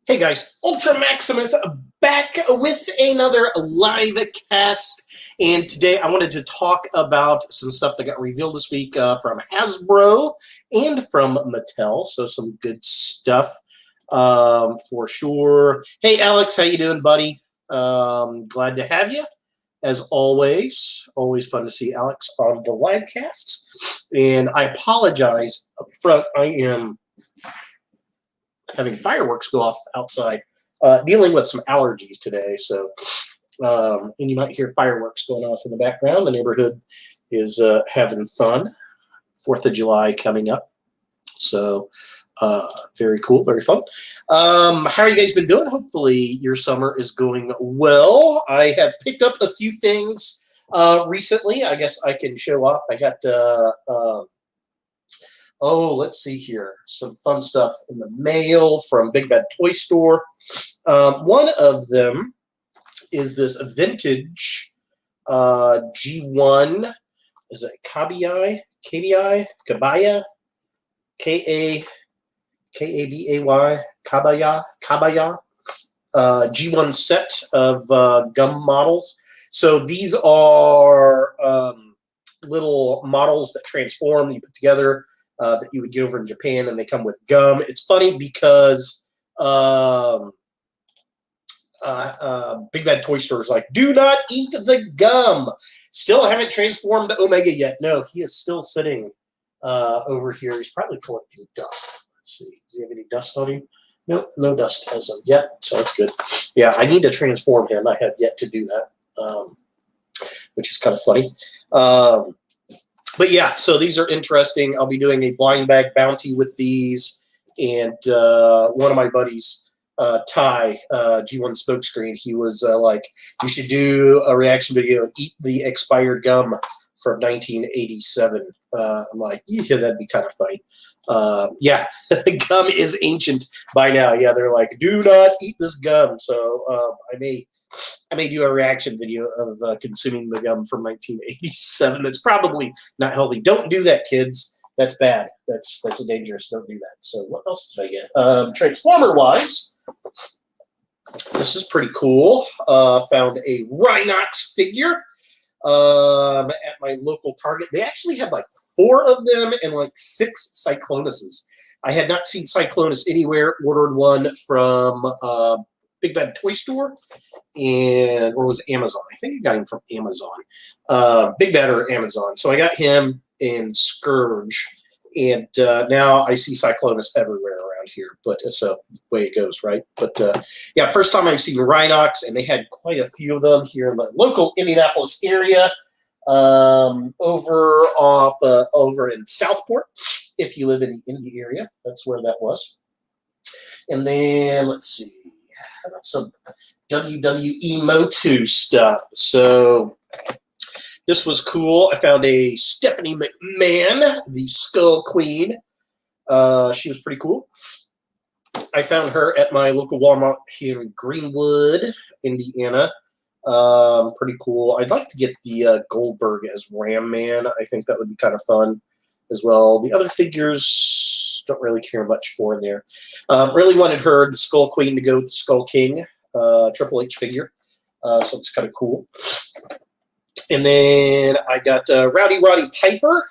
Hey guys, Ultra Maximus back with another live cast, and today I wanted to talk about some stuff that got revealed this week from Hasbro and from Mattel, so some good stuff for sure. Hey Alex, how you doing, buddy? Glad to have you, as always. Always fun to see Alex on the live casts, and I apologize up front. I am having fireworks go off outside, dealing with some allergies today. So, and you might hear fireworks going off in the background. The neighborhood is having fun. 4th of July coming up. So, very cool, very fun. How are you guys been doing? Hopefully your summer is going well. I have picked up a few things recently. I guess I can show off. I got oh, let's see here. Some fun stuff in the mail from Big Bad Toy Store. One of them is this vintage G1. Is it Kabaya? Kabaya? Kabaya? K-A-B-A-Y? Kabaya? Kabaya? G1 set of gum models. So these are little models that transform, you put together, that you would get over in Japan, and they come with gum. It's funny because Big Bad Toy Store is like, do not eat the gum. Still haven't transformed Omega yet. No, he is still sitting over here. He's probably collecting dust. Let's see. Does he have any dust on him? Nope, no dust as of yet, so that's good. Yeah, I need to transform him. I have yet to do that, which is kind of funny. But yeah, so these are interesting. I'll be doing a blind bag bounty with these, and one of my buddies, Ty, G1 Smokescreen, he was like, you should do a reaction video and eat the expired gum from 1987. I'm like, yeah, that'd be kind of funny. Yeah, gum is ancient by now. Yeah, they're like, do not eat this gum. So I may do a reaction video of consuming the gum from 1987. That's probably not healthy. Don't do that, kids. That's bad. That's dangerous. Don't do that. So what else did I get? Transformer-wise, this is pretty cool. Found a Rhinox figure at my local Target. They actually had like 4 of them and like 6 Cyclonuses. I had not seen Cyclonus anywhere. Ordered one from Big Bad Toy Store, or was it Amazon? I think I got him from Amazon. Big Bad or Amazon. So I got him in Scourge, and now I see Cyclonus everywhere around here. But so the way it goes, right? But yeah, first time I've seen Rhinox, and they had quite a few of them here in the local Indianapolis area. Over in Southport, if you live in the Indy area, that's where that was. And then let's see. Some WWE MOTU stuff. So this was cool. I found a Stephanie McMahon, the Skull Queen. She was pretty cool. I found her at my local Walmart here in Greenwood, Indiana. Pretty cool. I'd like to get the Goldberg as Ram Man. I think that would be kind of fun as well. The other figures don't really care much for in there. Really wanted her, the Skull Queen, to go with the Skull King Triple H figure. So it's kind of cool. And then I got Roddy Piper.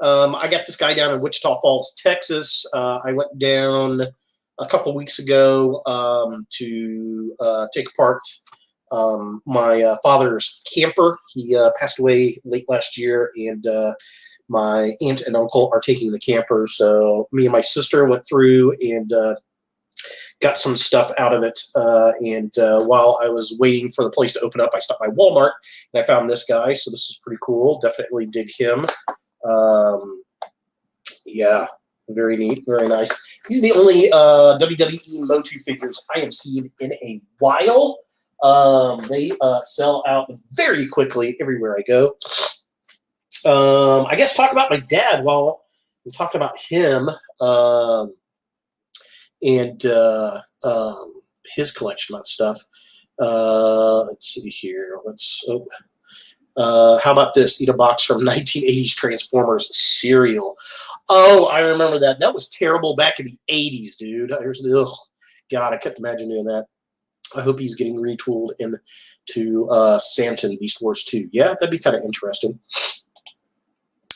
I got this guy down in Wichita Falls, Texas. I went down a couple weeks ago to take apart my father's camper. He passed away late last year, and my aunt and uncle are taking the camper. So me and my sister went through and got some stuff out of it. And while I was waiting for the place to open up, I stopped by Walmart, and I found this guy. So this is pretty cool. Definitely dig him. Yeah, very neat, very nice. These are the only WWE MOTU figures I have seen in a while. They sell out very quickly everywhere I go. I guess talk about my dad while we talked about him and his collection of stuff. Let's see here. How about this? Eat a box from 1980s Transformers cereal. Oh, I remember that. That was terrible back in the 80s, dude. God, I couldn't imagine doing that. I hope he's getting retooled into Santon Beast Wars 2. Yeah, that'd be kind of interesting.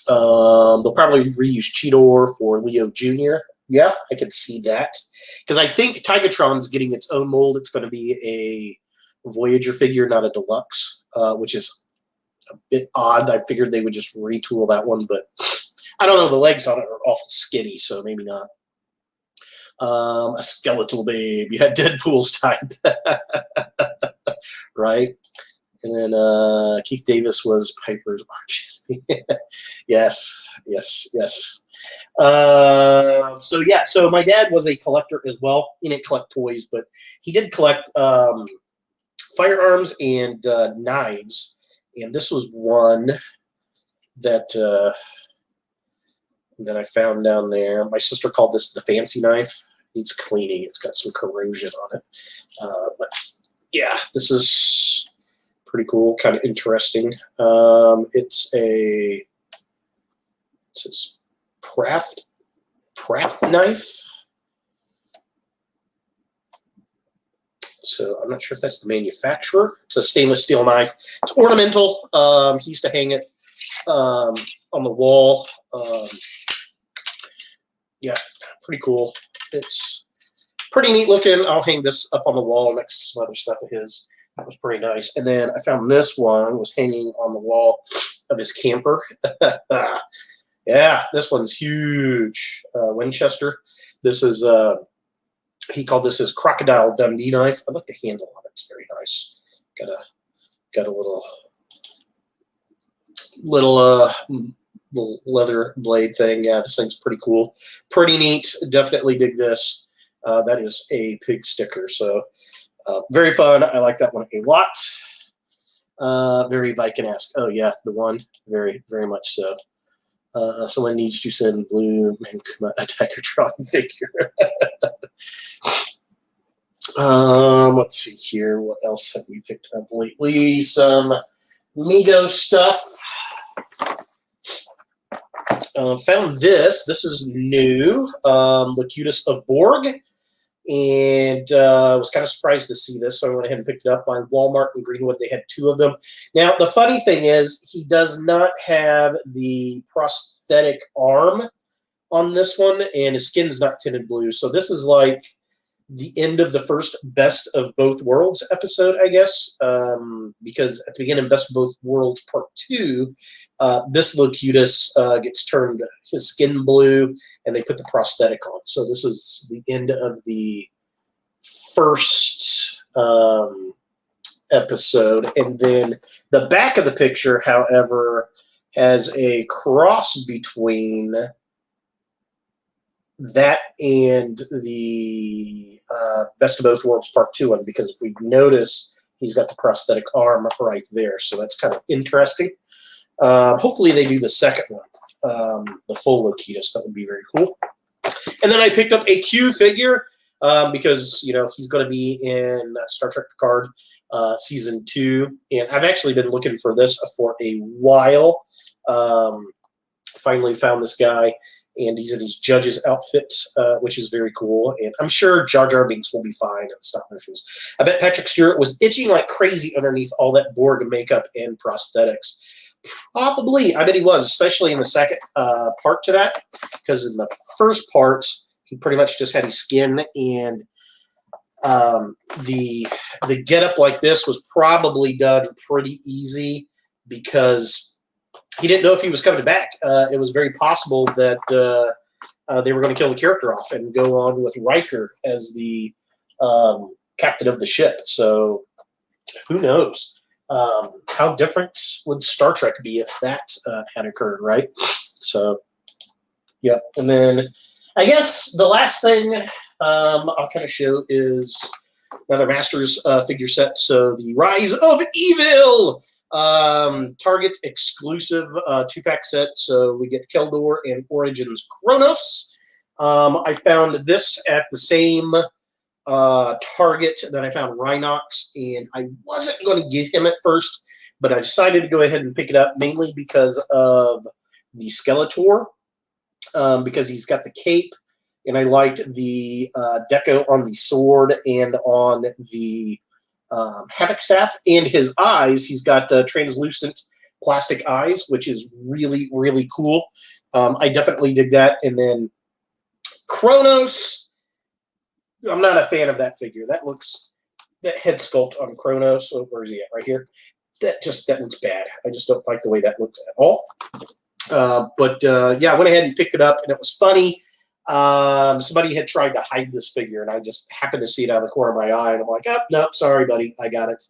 They'll probably reuse Cheetor for Leo Jr. Yeah, I could see that. Because I think Tigatron's getting its own mold. It's going to be a Voyager figure, not a deluxe, which is a bit odd. I figured they would just retool that one, but I don't know. The legs on it are awful skinny, so maybe not. A skeletal babe. You had Deadpool's type. Right? And then Keith Davis was Piper's arch. Yes. So yeah, so my dad was a collector as well. He didn't collect toys, but he did collect firearms and knives. And this was one that I found down there. My sister called this the fancy knife. Needs cleaning. It's got some corrosion on it. But yeah, this is pretty cool, kind of interesting. It says Craft knife. So I'm not sure if that's the manufacturer. It's a stainless steel knife. It's ornamental. He used to hang it on the wall. Yeah, pretty cool. It's pretty neat looking. I'll hang this up on the wall next to some other stuff of his. That was pretty nice. And then I found this one was hanging on the wall of his camper. Yeah, this one's huge. Winchester. This is, he called this his Crocodile Dundee knife. I like the handle on it. It's very nice. Got a little leather blade thing. Yeah, this thing's pretty cool. Pretty neat. Definitely dig this. That is a pig sticker. So very fun. I like that one a lot. Very Viking-esque. Oh, yeah, the one. Very, very much so. Someone needs to send Blue Mankuma a Tigatron figure. Let's see here. What else have we picked up lately? Some Mego stuff. Found this. This is new. Locutus of Borg. And I was kind of surprised to see this, so I went ahead and picked it up by Walmart in Greenwood. They had 2 of them. Now, the funny thing is, he does not have the prosthetic arm on this one, and his skin's not tinted blue. So this is like the end of the first Best of Both Worlds episode, I guess, because at the beginning of Best of Both Worlds Part 2, this Locutus gets turned his skin blue, and they put the prosthetic on. So this is the end of the first episode. And then the back of the picture, however, has a cross between that and the Best of Both Worlds Part 2 one, because if we notice, he's got the prosthetic arm right there. So that's kind of interesting. Hopefully they do the second one, the full Locutus. That would be very cool. And then I picked up a Q figure because, you know, he's going to be in Star Trek Picard Season 2. And I've actually been looking for this for a while. Finally found this guy, and he's in his judge's outfit, which is very cool. And I'm sure Jar Jar Binks will be fine in the stop motions. I bet Patrick Stewart was itching like crazy underneath all that Borg makeup and prosthetics. Probably. I bet he was, especially in the second part to that, because in the first part, he pretty much just had his skin, and the getup like this was probably done pretty easy because he didn't know if he was coming back. It was very possible that they were going to kill the character off and go on with Riker as the captain of the ship. So who knows? How different would Star Trek be if that had occurred, right? So, yeah. And then I guess the last thing I'll kind of show is another Masters figure set. So the Rise of Evil, Target exclusive 2-pack set. So we get Keldor and Origins Chronos. I found this at the same Target that I found Rhinox, and I wasn't going to get him at first, but I decided to go ahead and pick it up mainly because of the Skeletor, because he's got the cape and I liked the deco on the sword and on the Havoc staff, and his eyes. He's got translucent plastic eyes, which is really, really cool. I definitely dig that. And then Chronos, I'm not a fan of that figure. That head sculpt on Chronos. Oh, where is he at? Right here. That looks bad. I just don't like the way that looks at all. But yeah, I went ahead and picked it up, and it was funny. Somebody had tried to hide this figure, and I just happened to see it out of the corner of my eye, and I'm like, oh, nope, sorry, buddy, I got it.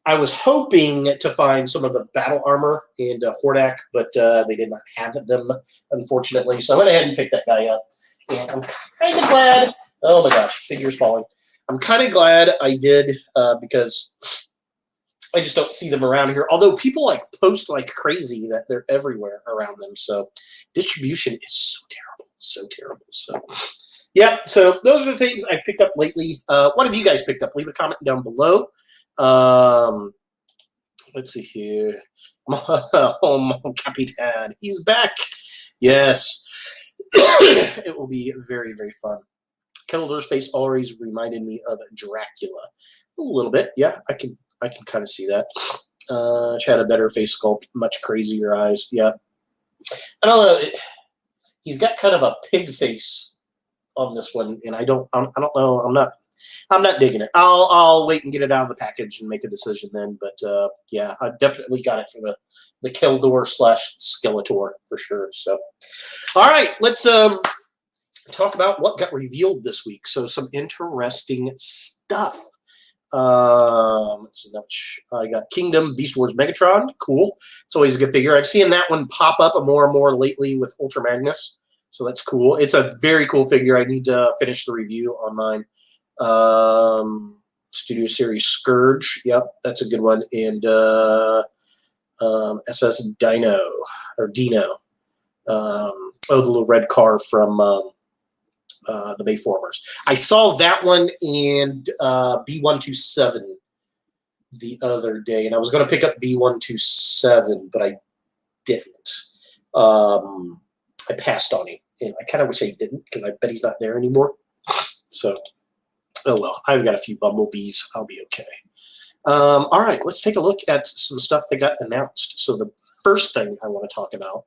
I was hoping to find some of the battle armor in Hordak, but they did not have them, unfortunately. So I went ahead and picked that guy up, and I'm kind of glad. Oh my gosh, figure's falling. I'm kind of glad I did because I just don't see them around here. Although people like post like crazy that they're everywhere around them. So distribution is so terrible, so terrible. So yeah, so those are the things I've picked up lately. What have you guys picked up? Leave a comment down below. Let's see here. Oh, Capitan, he's back. Yes, it will be very, very fun. Keldor's face always reminded me of Dracula a little bit. Yeah, I can kind of see that. She had a better face sculpt, much crazier eyes. Yeah, I don't know. He's got kind of a pig face on this one, and I don't know. I'm not digging it. I'll wait and get it out of the package and make a decision then. But yeah, I definitely got it for the Keldor / Skeletor for sure. So, all right, let's talk about what got revealed this week. So some interesting stuff. Let's see. I got Kingdom Beast Wars Megatron. Cool. It's always a good figure. I've seen that one pop up more and more lately with Ultra Magnus. So that's cool. It's a very cool figure. I need to finish the review on mine. Studio Series Scourge. Yep, that's a good one. And SS Dino or Dino. Oh, the little red car from the Bayformers. I saw that one in B127 the other day, and I was going to pick up B127, but I didn't. I passed on him, and I kind of wish I didn't because I bet he's not there anymore. So, oh well, I've got a few Bumblebees. I'll be okay. All right, let's take a look at some stuff that got announced. So the first thing I want to talk about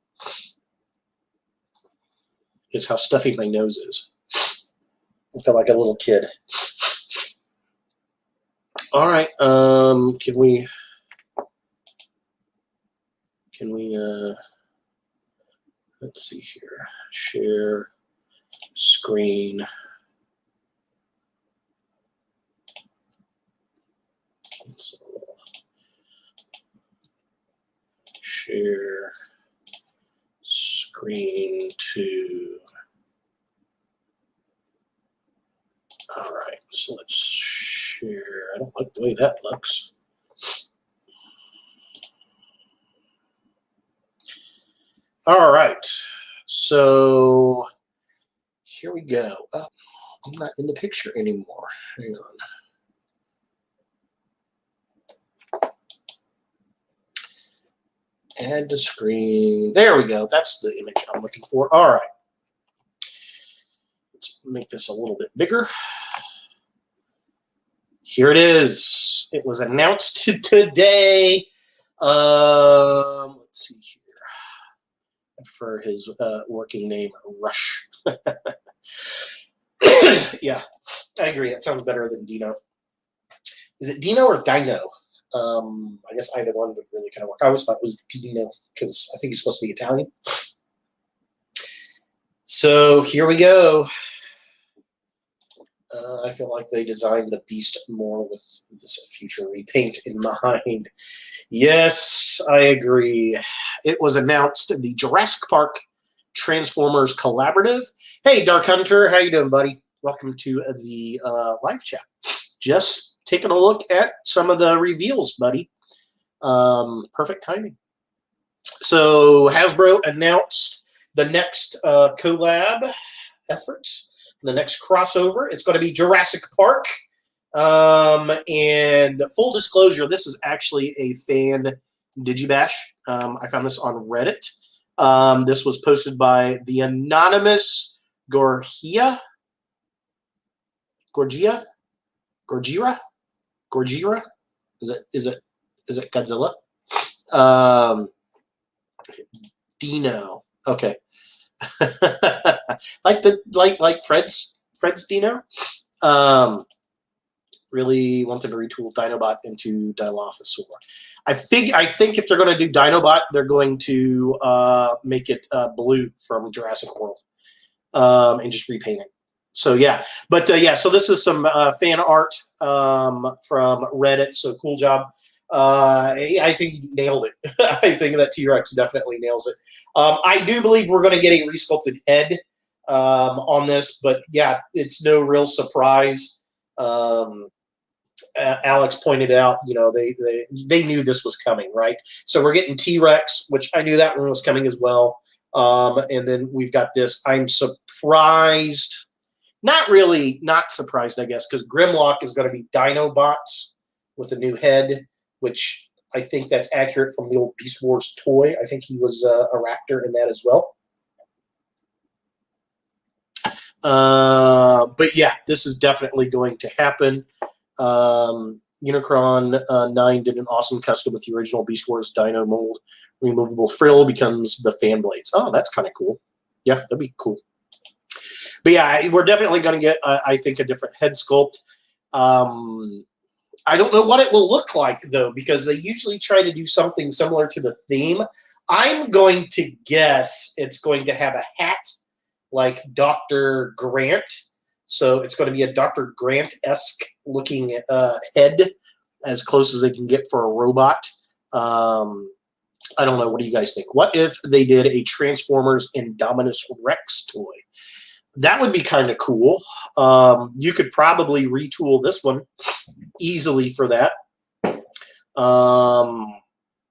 is how stuffy my nose is. I feel like a little kid. All right, can we let's see here. Share screen. Cancel. Share screen to. All right, so let's share. I don't like the way that looks. All right, so here we go. Oh, I'm not in the picture anymore. Hang on. Add to screen. There we go. That's the image I'm looking for. All right. Let's make this a little bit bigger. Here it is. It was announced today. Let's see here. I prefer his working name, Rush. Yeah, I agree. That sounds better than Dino. Is it Dino or Dino? I guess either one would really kind of work. I always thought it was Dino because I think he's supposed to be Italian. So here we go. I feel like they designed the beast more with this future repaint in mind. Yes, I agree. It was announced the Jurassic Park Transformers Collaborative. Hey, Dark Hunter, how you doing, buddy? Welcome to the live chat. Just taking a look at some of the reveals, buddy. Perfect timing. So Hasbro announced the next collab effort. The next crossover, it's going to be Jurassic Park. And full disclosure, this is actually a fan digibash. I found this on Reddit. This was posted by the anonymous Gorgia. Is it Godzilla? Dino. Okay. like Fred's Dino. Really want them to retool Dinobot into Dilophosaur. I think if they're going to do Dinobot, they're going to make it blue from Jurassic World and just repaint it. So yeah, but yeah, so this is some fan art from Reddit. So cool job. I think you nailed it. I think that T-Rex definitely nails it. I do believe we're going to get a resculpted head on this, but yeah, it's no real surprise. Alex pointed out, you know, they knew this was coming, right? So we're getting T-Rex, which I knew that one was coming as well. And then we've got this. I'm surprised. Not surprised, I guess, because Grimlock is going to be Dinobot with a new head, which I think that's accurate from the old Beast Wars toy. I think he was a raptor in that as well. But yeah, this is definitely going to happen. Unicron 9 did an awesome custom with the original Beast Wars Dino mold. Removable frill becomes the fan blades. Oh, that's kind of cool. Yeah, that'd be cool. But yeah, we're definitely going to get, I think, a different head sculpt. I don't know what it will look like, though, because they usually try to do something similar to the theme. I'm going to guess it's going to have a hat like Dr. Grant. So it's going to be a Dr. Grant-esque looking head, as close as they can get for a robot. I don't know. What do you guys think? What if they did a Transformers Indominus Rex toy? That would be kind of cool. You could probably retool this one easily for that.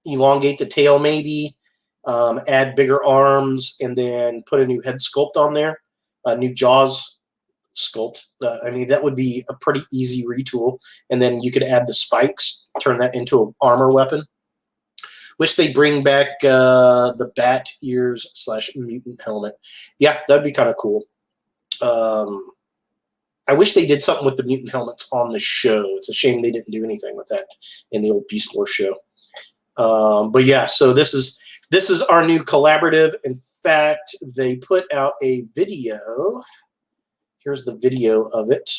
Elongate the tail maybe, add bigger arms, and then put a new head sculpt on there, a new jaws sculpt. I mean, that would be a pretty easy retool. And then you could add the spikes, turn that into an armor weapon. Wish they bring back the bat ears / mutant helmet. Yeah, that'd be kind of cool. I wish they did something with the mutant helmets on the show. It's a shame they didn't do anything with that in the old Beast Wars show. But yeah, so this is our new collaborative. In fact, they put out a video. Here's the video of it.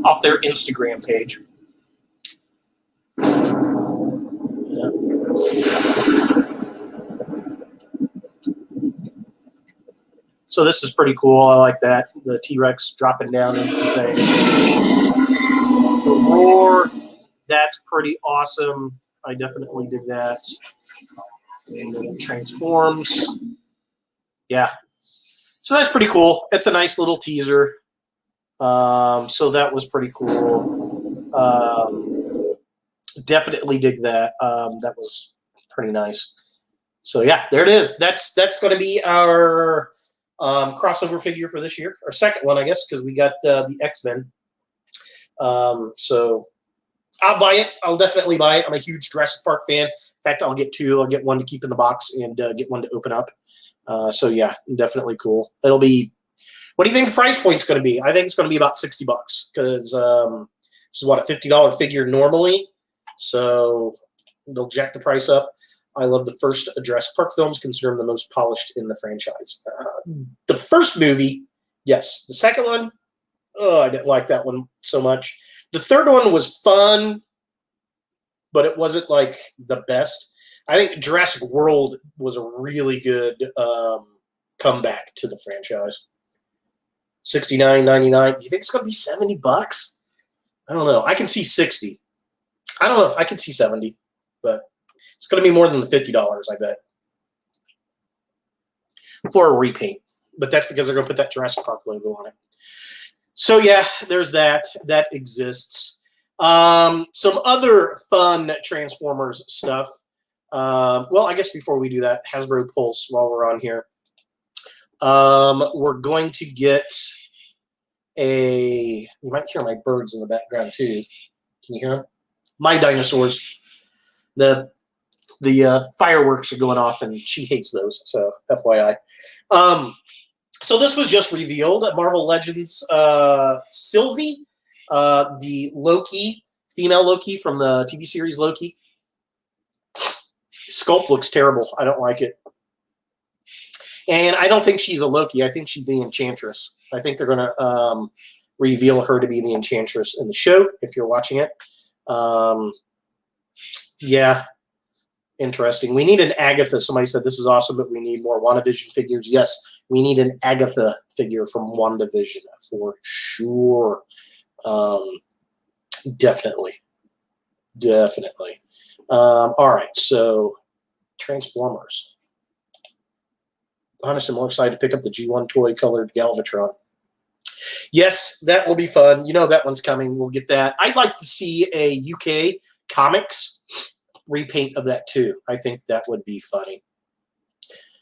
Off their Instagram page. Yeah. So this is pretty cool. I like that. The T-Rex dropping down into things. The roar, that's pretty awesome. I definitely dig that. And then it transforms. Yeah. So that's pretty cool. It's a nice little teaser. So that was pretty cool. Definitely dig that. That was pretty nice. So yeah, there it is. That's going to be our crossover figure for this year, our second one, I guess, because we got the X-Men. So I'll buy it. I'll definitely buy it. I'm a huge Jurassic Park fan. In fact, I'll get two. I'll get one to keep in the box and get one to open up. So yeah, definitely cool. It'll be. What do you think the price point's going to be? I think it's going to be about $60 because this is what, a $50 figure normally. So they'll jack the price up. I love the first Jurassic Park films, consider them the most polished in the franchise. The first movie, yes. The second one, oh, I didn't like that one so much. The third one was fun, but it wasn't like the best. I think Jurassic World was a really good comeback to the franchise. $69.99. Do you think it's going to be $70? I don't know. I can see 60. I don't know. I can see 70, but it's going to be more than the $50, I bet, for a repaint. But that's because they're going to put that Jurassic Park logo on it. So yeah, there's that. That exists. Some other fun Transformers stuff. Well, I guess before we do that, Hasbro Pulse, while we're on here. We're going to get a. You might hear my birds in the background too. Can you hear them? My dinosaurs. The fireworks are going off, and she hates those. So FYI. So this was just revealed at Marvel Legends. Sylvie, the Loki, female Loki from the TV series Loki. Sculpt looks terrible. I don't like it. And I don't think she's a Loki. I think she's the Enchantress. I think they're going to reveal her to be the Enchantress in the show, if you're watching it. Yeah, interesting. We need an Agatha. Somebody said this is awesome, but we need more WandaVision figures. Yes, we need an Agatha figure from WandaVision for sure. Definitely. All right, so Transformers. Honestly, I'm more excited to pick up the G1 toy colored Galvatron. Yes, that will be fun. You know that one's coming. We'll get that. I'd like to see a UK Comics repaint of that too. I think that would be funny.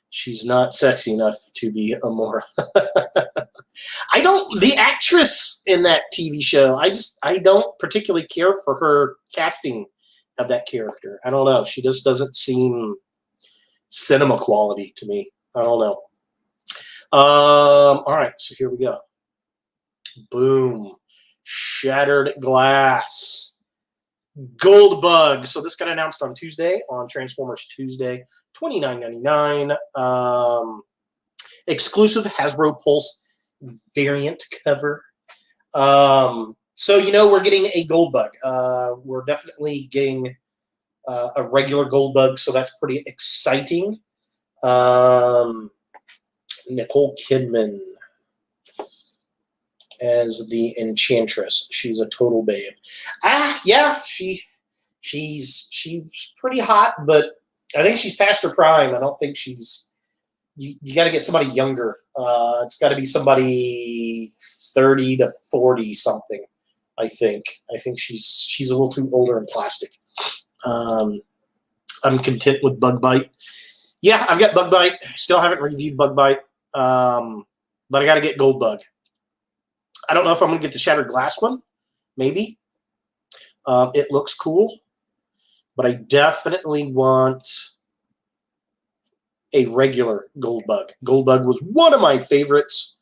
She's not sexy enough to be Amora. The actress in that TV show, I don't particularly care for her casting of that character. I don't know. She just doesn't seem cinema quality to me. I don't know. All right, so here we go. Boom. Shattered Glass Goldbug. So this got announced on Tuesday, on Transformers Tuesday, $29.99. Exclusive Hasbro Pulse variant cover. So, you know, we're getting a Goldbug. We're definitely getting a regular Goldbug, so that's pretty exciting. Nicole Kidman as the Enchantress. She's a total babe. Yeah, she's pretty hot, but I think she's past her prime. I don't think she's. You got to get somebody younger. It's got to be somebody 30 to 40 something. I think she's a little too older and plastic. I'm content with Bug Bite. Yeah, I've got Bug Bite. Still haven't reviewed Bug Bite, but I got to get Goldbug. I don't know if I'm going to get the Shattered Glass one. Maybe. It looks cool, but I definitely want a regular Goldbug. Goldbug was one of my favorites.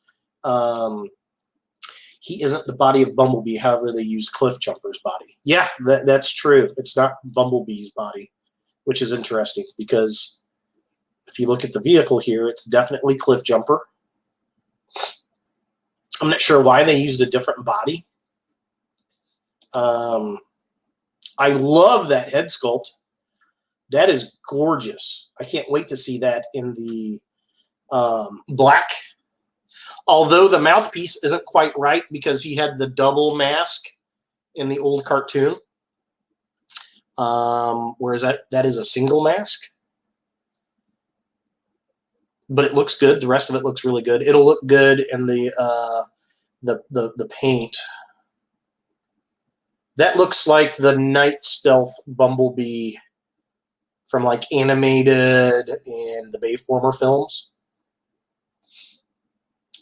He isn't the body of Bumblebee. However, they used Cliff Jumper's body. Yeah, that's true. It's not Bumblebee's body, which is interesting because if you look at the vehicle here, it's definitely Cliff Jumper. I'm not sure why they used a different body. I love that head sculpt. That is gorgeous. I can't wait to see that in the black. Although the mouthpiece isn't quite right because he had the double mask in the old cartoon. Whereas that is a single mask. But it looks good. The rest of it looks really good. It'll look good in the paint. That looks like the Night Stealth Bumblebee from like Animated and the Bayformer films.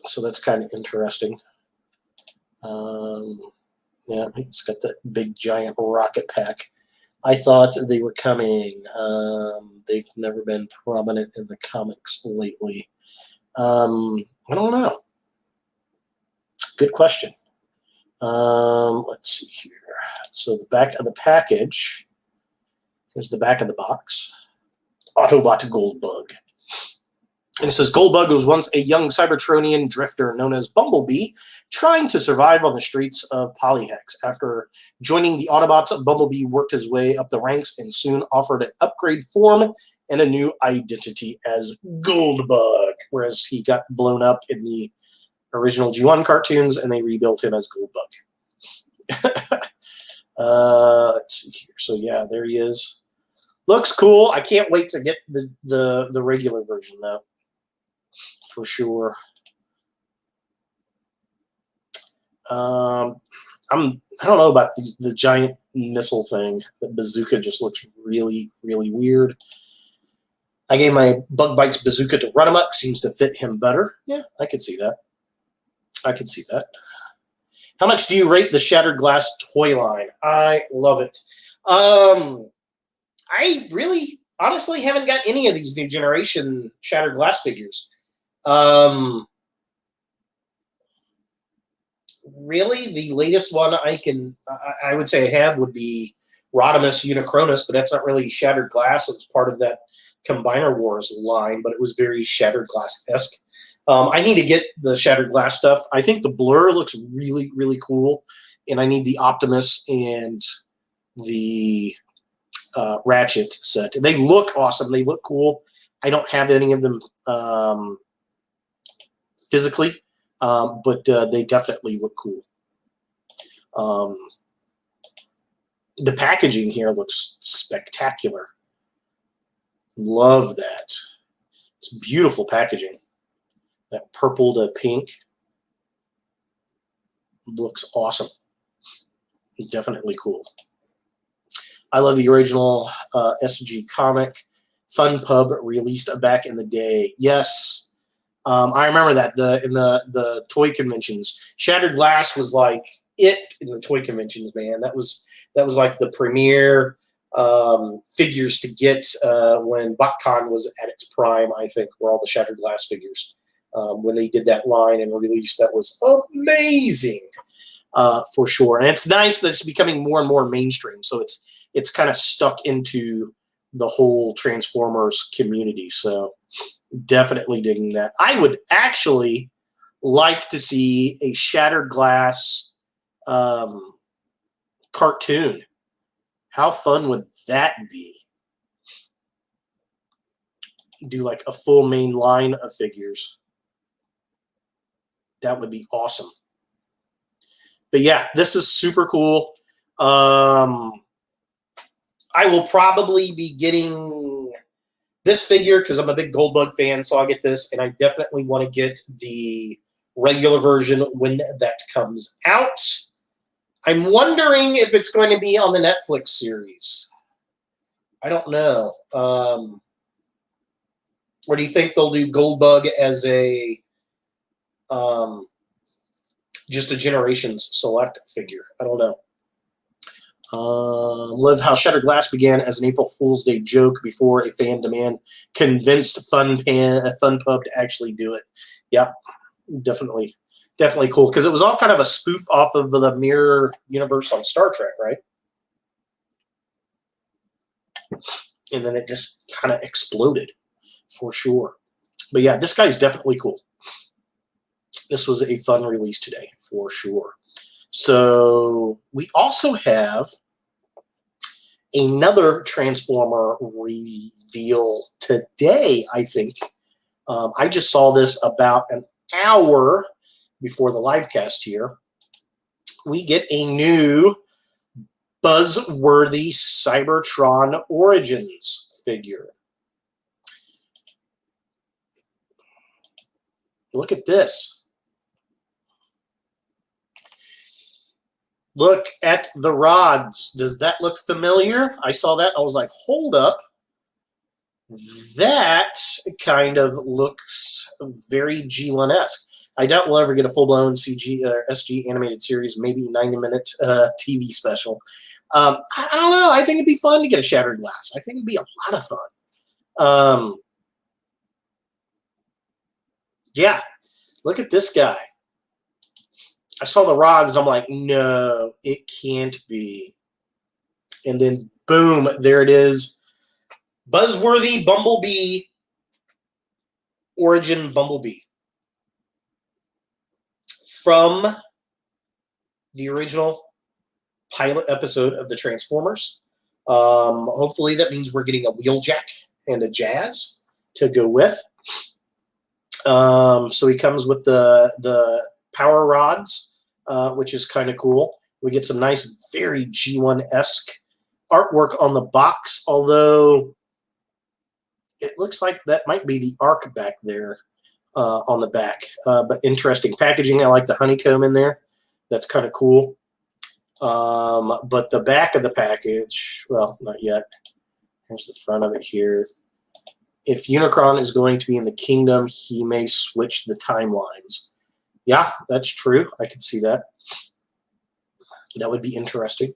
So that's kind of interesting. Yeah, it's got that big giant rocket pack. I thought they were coming. They've never been prominent in the comics lately. I don't know. Good question. Let's see here. So the back of the package. Here's the back of the box. Autobot Goldbug. And it says, Goldbug was once a young Cybertronian drifter known as Bumblebee, trying to survive on the streets of Polyhex. After joining the Autobots, Bumblebee worked his way up the ranks and soon offered an upgrade form and a new identity as Goldbug, whereas he got blown up in the original G1 cartoons, and they rebuilt him as Goldbug. Let's see here. So, yeah, there he is. Looks cool. I can't wait to get the regular version, though. For sure. I don't know about the giant missile thing. The bazooka just looks really, really weird. I gave my Bug Bites bazooka to Rhinox. Seems to fit him better. Yeah, I could see that. I could see that. How much do you rate the Shattered Glass toy line? I love it. I really, honestly, haven't got any of these new generation Shattered Glass figures. Really, the latest one I would say I have would be Rodimus Unicronus, but that's not really Shattered Glass. It was part of that Combiner Wars line, but it was very Shattered Glass-esque. I need to get the Shattered Glass stuff. I think the Blur looks really, really cool, and I need the Optimus and the Ratchet set. They look awesome. They look cool. I don't have any of them physically, but they definitely look cool. The packaging here looks spectacular. Love that. It's beautiful packaging. That purple to pink looks awesome. Definitely cool. I love the original SG comic. Fun Pub released back in the day. Yes. I remember that in the toy conventions. Shattered Glass was like it in the toy conventions, man. That was like the premier figures to get when BotCon was at its prime, I think, were all the Shattered Glass figures. When they did that line and release, that was amazing for sure. And it's nice that it's becoming more and more mainstream. So it's kind of stuck into the whole Transformers community. So definitely digging that. I would actually like to see a Shattered Glass cartoon. How fun would that be? Do like a full main line of figures. That would be awesome. But yeah, this is super cool. I will probably be getting this figure because I'm a big Goldbug fan, so I'll get this, and I definitely want to get the regular version when that comes out. I'm wondering if it's going to be on the Netflix series. I don't know. Or do you think they'll do Goldbug as a just a Generations Select figure? I don't know. Love how Shattered Glass began as an April Fool's Day joke before a fan demand convinced Fun Pub to actually do it. Yeah, definitely cool, because it was all kind of a spoof off of the Mirror Universe on Star Trek, right? And then it just kind of exploded for sure. But yeah, this guy's definitely cool. This was a fun release today for sure. So we also have another Transformer reveal today, I think. I just saw this about an hour before the live cast here. We get a new Buzzworthy Cybertron Origins figure. Look at this. Look at the rods. Does that look familiar? I saw that. I was like, hold up. That kind of looks very G1-esque. I doubt we'll ever get a full-blown CG or SG animated series, maybe 90-minute TV special. I don't know. I think it'd be fun to get a Shattered Glass. I think it'd be a lot of fun. Yeah, look at this guy. I saw the rods, and I'm like, no, it can't be. And then, boom, there it is. Buzzworthy Bumblebee, Origin Bumblebee. From the original pilot episode of the Transformers. Hopefully that means we're getting a Wheeljack and a Jazz to go with. So he comes with the power rods, which is kind of cool. We get some nice, very G1-esque artwork on the box, although it looks like that might be the arc back there on the back. But interesting packaging. I like the honeycomb in there. That's kind of cool. But the back of the package, well, not yet. Here's the front of it here. If Unicron is going to be in the kingdom, he may switch the timelines. Yeah, that's true. I could see that. That would be interesting.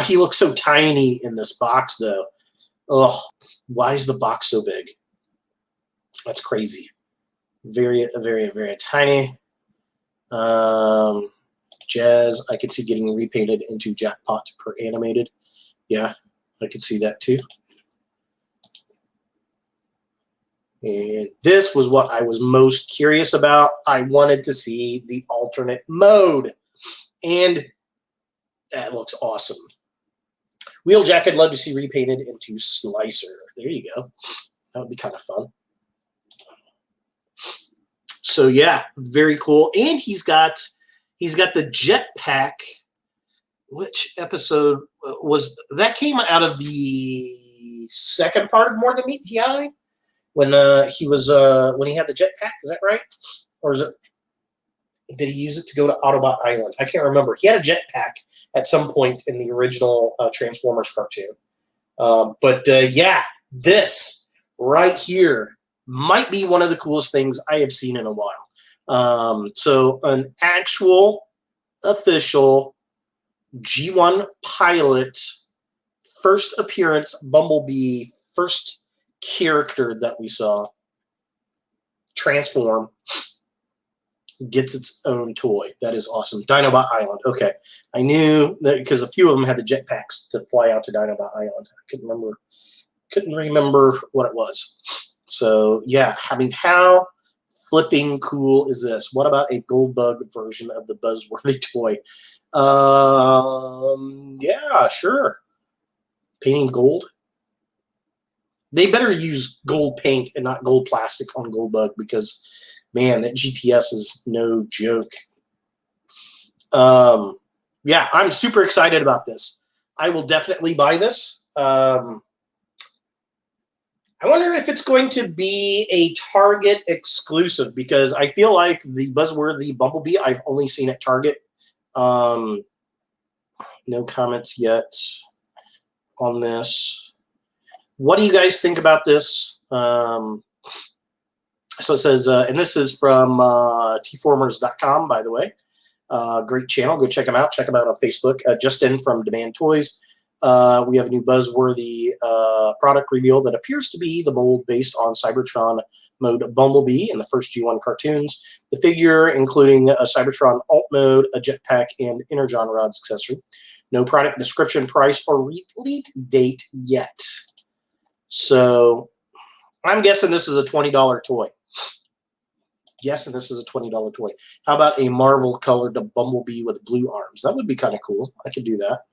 He looks so tiny in this box, though. Ugh, why is the box so big? That's crazy. Very, very, very tiny. Jazz, I could see getting repainted into Jackpot per animated. Yeah, I could see that too. And this was what I was most curious about. I wanted to see the alternate mode. And that looks awesome. Wheeljack, I'd love to see repainted into Slicer. There you go. That would be kind of fun. So yeah, very cool. And he's got the jetpack. Which episode was that? Came out of the second part of More Than Meets the Eye? When he was when he had the jetpack, is that right? Or is it? Did he use it to go to Autobot Island? I can't remember. He had a jetpack at some point in the original Transformers cartoon. Yeah, this right here might be one of the coolest things I have seen in a while. So an actual official G1 pilot, first appearance Bumblebee, first character that we saw transform, gets its own toy. That is awesome. Dinobot Island. Okay. I knew that because a few of them had the jetpacks to fly out to Dinobot Island. I couldn't remember what it was. So yeah, I mean, how flipping cool is this? What about a Goldbug version of the Buzzworthy toy? Yeah, sure. Painting gold. They better use gold paint and not gold plastic on Goldbug because, man, that GPS is no joke. Yeah, I'm super excited about this. I will definitely buy this. I wonder if it's going to be a Target exclusive because I feel like the Buzzworthy Bumblebee I've only seen at Target. No comments yet on this. What do you guys think about this? So it says, and this is from tformers.com, by the way. Great channel. Go check them out. Check them out on Facebook. Just in from Demand Toys. We have a new Buzzworthy product reveal that appears to be the mold based on Cybertron mode Bumblebee in the first G1 cartoons. The figure, including a Cybertron alt mode, a jetpack, and Energon rods accessory. No product description, price, or release date yet. So I'm guessing this is a $20 toy. Guessing this is a $20 toy. How about a Marvel colored Bumblebee with blue arms? That would be kind of cool. I could do that.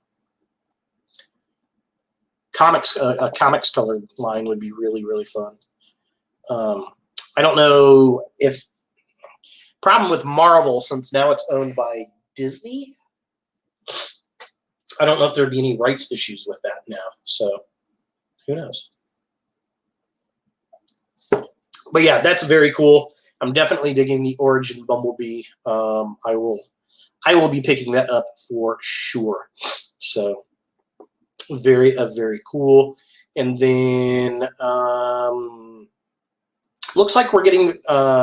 A comics colored line would be really, really fun. I don't know if problem with Marvel, since now it's owned by Disney. I don't know if there'd be any rights issues with that now. So who knows? But yeah, that's very cool. I'm definitely digging the Origin Bumblebee. I will be picking that up for sure. So very cool. And then looks like we're getting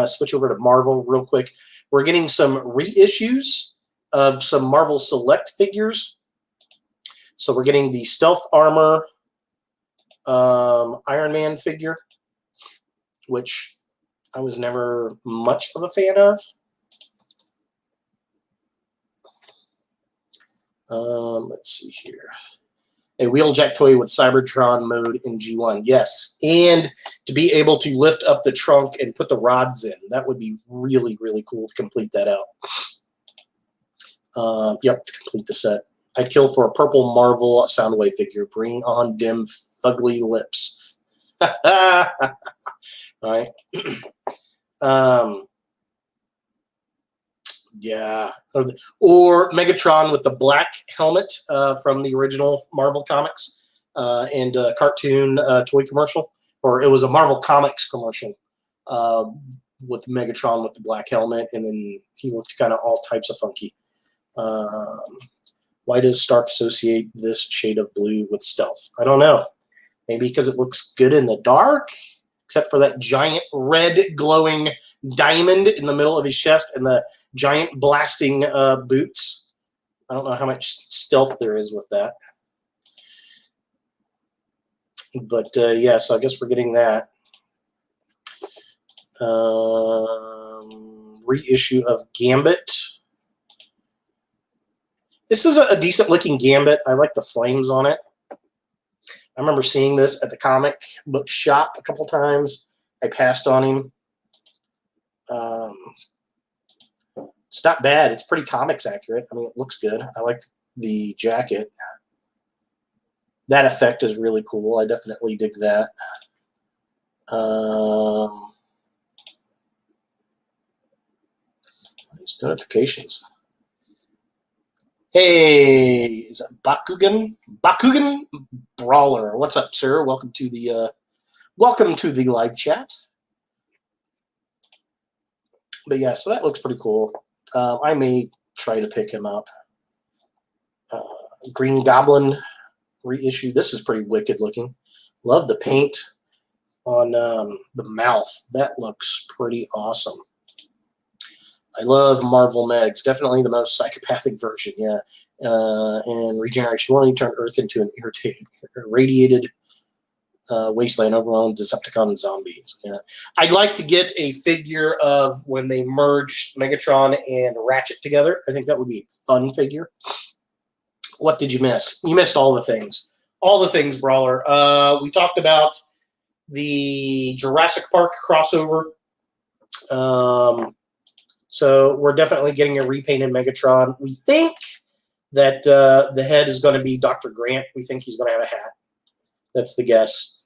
switch over to Marvel real quick. We're getting some reissues of some Marvel Select figures. So we're getting the Stealth Armor Iron Man figure, which I was never much of a fan of. Let's see here. A Wheeljack toy with Cybertron mode in G1. Yes. And to be able to lift up the trunk and put the rods in. That would be really, really cool to complete that out. Yep, to complete the set. I'd kill for a purple Marvel Soundwave figure. Bring on dim, fugly lips. All right. Yeah. Or Megatron with the black helmet from the original Marvel comics and cartoon toy commercial. Or it was a Marvel Comics commercial with Megatron with the black helmet, and then he looked kind of all types of funky. Why does Stark associate this shade of blue with stealth? I don't know. Maybe because it looks good in the dark, except for that giant red glowing diamond in the middle of his chest and the giant blasting boots. I don't know how much stealth there is with that. But yeah, so I guess we're getting that. Reissue of Gambit. This is a decent looking Gambit. I like the flames on it. I remember seeing this at the comic book shop a couple times. I passed on him. It's not bad. It's pretty comics accurate. I mean, it looks good. I like the jacket. That effect is really cool. I definitely dig that. These notifications. Hey, is that Bakugan? Bakugan Brawler. What's up, sir? Welcome to the live chat. But yeah, so that looks pretty cool. I may try to pick him up. Green Goblin reissue. This is pretty wicked looking. Love the paint on the mouth. That looks pretty awesome. I love Marvel Megs. Definitely the most psychopathic version, yeah. And Regeneration 1, you turn Earth into an irradiated wasteland overwhelmed Decepticon and zombies. Yeah. I'd like to get a figure of when they merged Megatron and Ratchet together. I think that would be a fun figure. What did you miss? You missed all the things. All the things, Brawler. We talked about the Jurassic Park crossover. So we're definitely getting a repainted Megatron. We think that the head is going to be Dr. Grant. We think he's going to have a hat. That's the guess.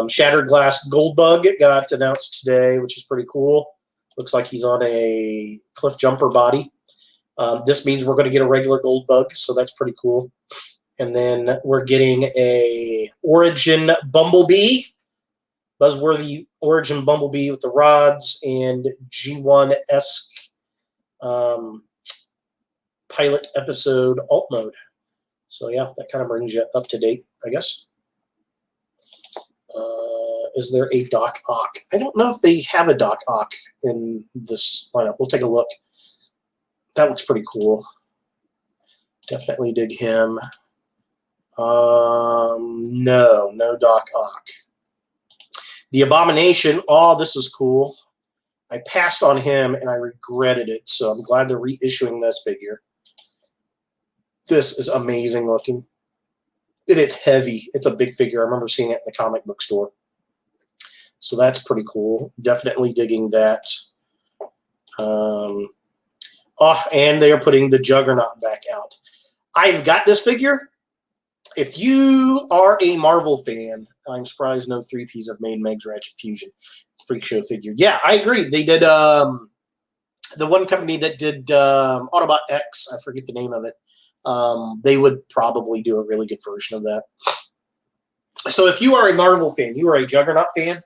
Shattered Glass Goldbug got announced today, which is pretty cool. Looks like he's on a cliff jumper body. This means we're going to get a regular Goldbug, so that's pretty cool. And then we're getting a Origin Bumblebee. Buzzworthy Origin Bumblebee with the rods and G1-esque pilot episode alt mode. So yeah, that kind of brings you up to date, I guess. Is there a Doc Ock? I don't know if they have a Doc Ock in this lineup. We'll take a look. That looks pretty cool. Definitely dig him. No Doc Ock. The Abomination. Oh, this is cool. I passed on him and I regretted it, so I'm glad they're reissuing this figure. This is amazing looking. And it's heavy. It's a big figure. I remember seeing it in the comic book store. So that's pretty cool. Definitely digging that. Oh, and they are putting the Juggernaut back out. I've got this figure. If you are a Marvel fan, I'm surprised no 3Ps have made Meg's Ratchet Fusion Freak Show figure. Yeah, I agree. They did the one company that did Autobot X. I forget the name of it. They would probably do a really good version of that. So if you are a Marvel fan, you are a Juggernaut fan,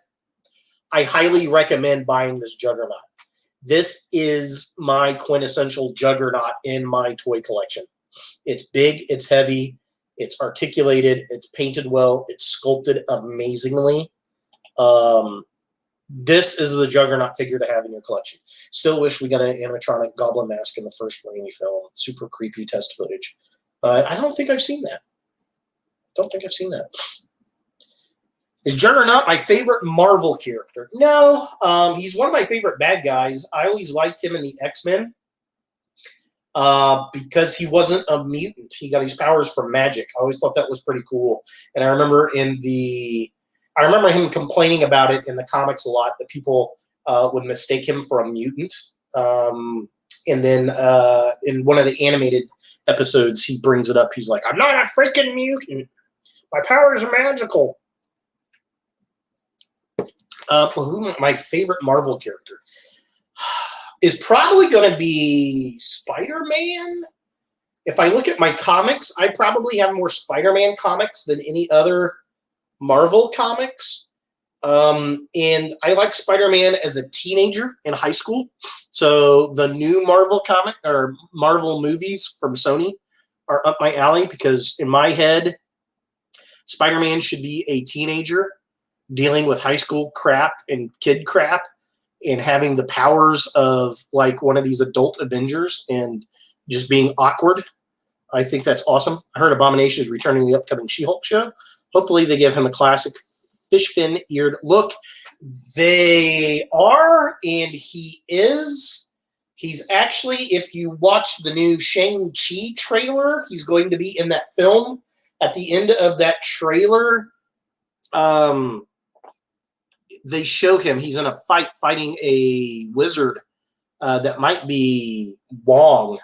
I highly recommend buying this Juggernaut. This is my quintessential Juggernaut in my toy collection. It's big, it's heavy, it's articulated, it's painted well, it's sculpted amazingly. This is the Juggernaut figure to have in your collection. Still wish we got an animatronic goblin mask in the first Raimi film. Super creepy test footage. I don't think I've seen that. Is Juggernaut my favorite Marvel character? No. He's one of my favorite bad guys. I always liked him in the X-Men because he wasn't a mutant. He got his powers from magic. I always thought that was pretty cool. And I remember him complaining about it in the comics a lot, that people would mistake him for a mutant. And then in one of the animated episodes, he brings it up. He's like, I'm not a freaking mutant. My powers are magical. My favorite Marvel character is probably going to be Spider-Man. If I look at my comics, I probably have more Spider-Man comics than any other Marvel comics. And I like Spider-Man as a teenager in high school. So the new Marvel comic or Marvel movies from Sony are up my alley, because in my head, Spider-Man should be a teenager dealing with high school crap and kid crap and having the powers of like one of these adult Avengers and just being awkward. I think that's awesome. I heard Abomination is returning in the upcoming She-Hulk show. Hopefully they give him a classic fish fin eared look. They are, and he is. He's actually, if you watch the new Shang-Chi trailer, he's going to be in that film. At the end of that trailer, they show him. He's in a fight fighting a wizard that might be Wong.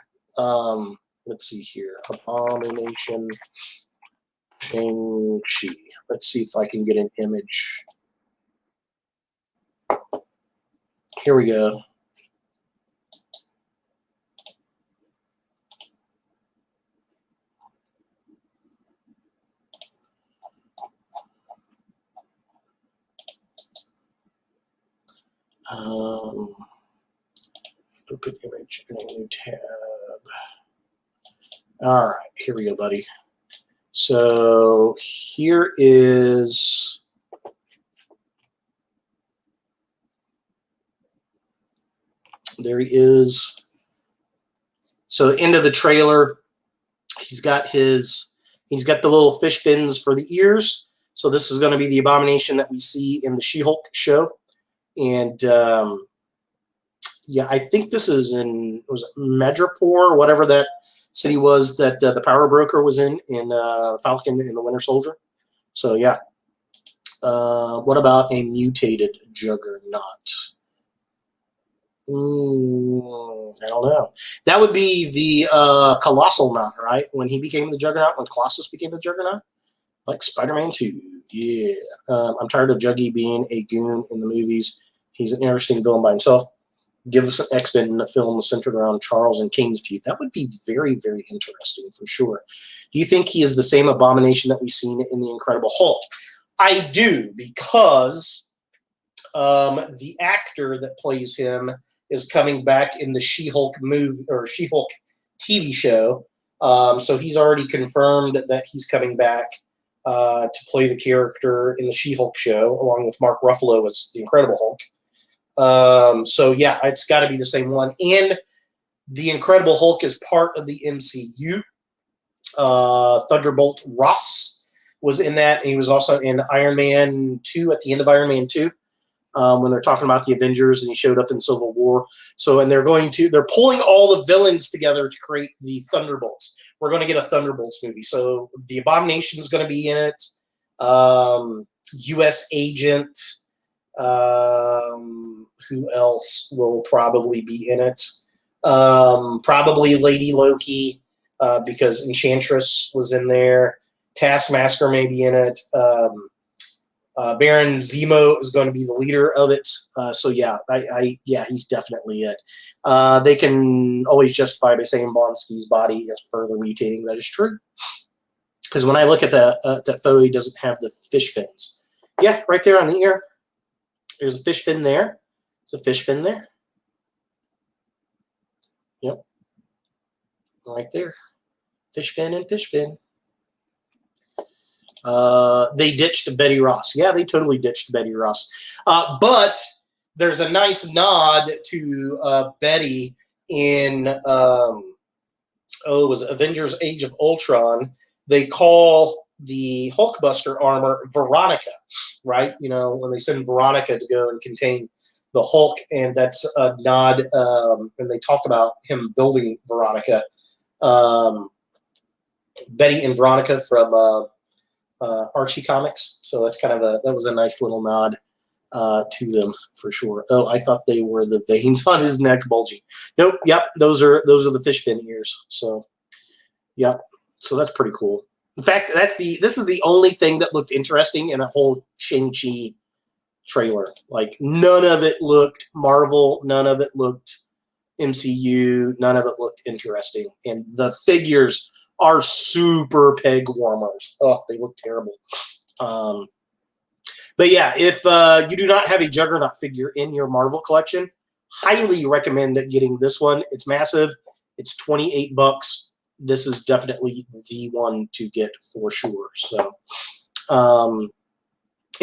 Let's see here. Abomination Shang-Chi. Let's see if I can get an image. Here we go. Open image in a new tab. All right, here we go, buddy. So here is there he is. So the end of the trailer, he's got the little fish fins for the ears. So this is going to be the abomination that we see in the She-Hulk show. And yeah, I think this is in, was it Madripoor, whatever that city was that the Power Broker was in Falcon and the Winter Soldier. So yeah. What about a mutated Juggernaut? I don't know. That would be the Colossal Knot, right? When he became the Juggernaut, when Colossus became the Juggernaut? Like Spider-Man 2. Yeah. I'm tired of Juggy being a goon in the movies. He's an interesting villain by himself. Give us an X-Men film centered around Charles and Kane's feud. That would be very, very interesting for sure. Do you think he is the same abomination that we've seen in The Incredible Hulk? I do, because the actor that plays him is coming back in the She-Hulk movie or She-Hulk TV show. So he's already confirmed that he's coming back to play the character in the She-Hulk show, along with Mark Ruffalo as the Incredible Hulk. So yeah, it's got to be the same one. And the Incredible Hulk is part of the MCU. Thunderbolt Ross was in that, and he was also in Iron Man 2 at the end of Iron Man 2 when they're talking about the Avengers, and he showed up in Civil War. So, and they're pulling all the villains together to create the Thunderbolts. We're going to get a Thunderbolts movie. So the Abomination is going to be in it. U.S. Agent. Who else will probably be in it? Probably Lady Loki, because Enchantress was in there. Taskmaster may be in it. Baron Zemo is going to be the leader of it. So yeah, yeah, he's definitely it. They can always justify by saying Blonsky's body is further mutating. That is true. Because when I look at that photo, he doesn't have the fish fins. Yeah, right there on the ear. There's a fish fin there. There's a fish fin there. Yep. Right there. Fish fin and fish fin. They ditched Betty Ross. Yeah, they totally ditched Betty Ross. But there's a nice nod to Betty in, was it Avengers Age of Ultron. They call the Hulkbuster armor Veronica, right? You know, when they send Veronica to go and contain the Hulk, and that's a nod, and they talk about him building Veronica. Betty and Veronica from Archie Comics. So that's kind of that was a nice little nod to them for sure. Oh, I thought they were the veins on his neck bulging. Nope. Yep. Those are the fish fin ears. So, yep. So that's pretty cool. In fact, this is the only thing that looked interesting in a whole Shang-Chi trailer. Like, none of it looked Marvel, none of it looked MCU, none of it looked interesting. And the figures are super peg warmers. Oh, they look terrible. But yeah, if you do not have a Juggernaut figure in your Marvel collection, highly recommend getting this one. It's massive. It's $28. This is definitely the one to get for sure. So, and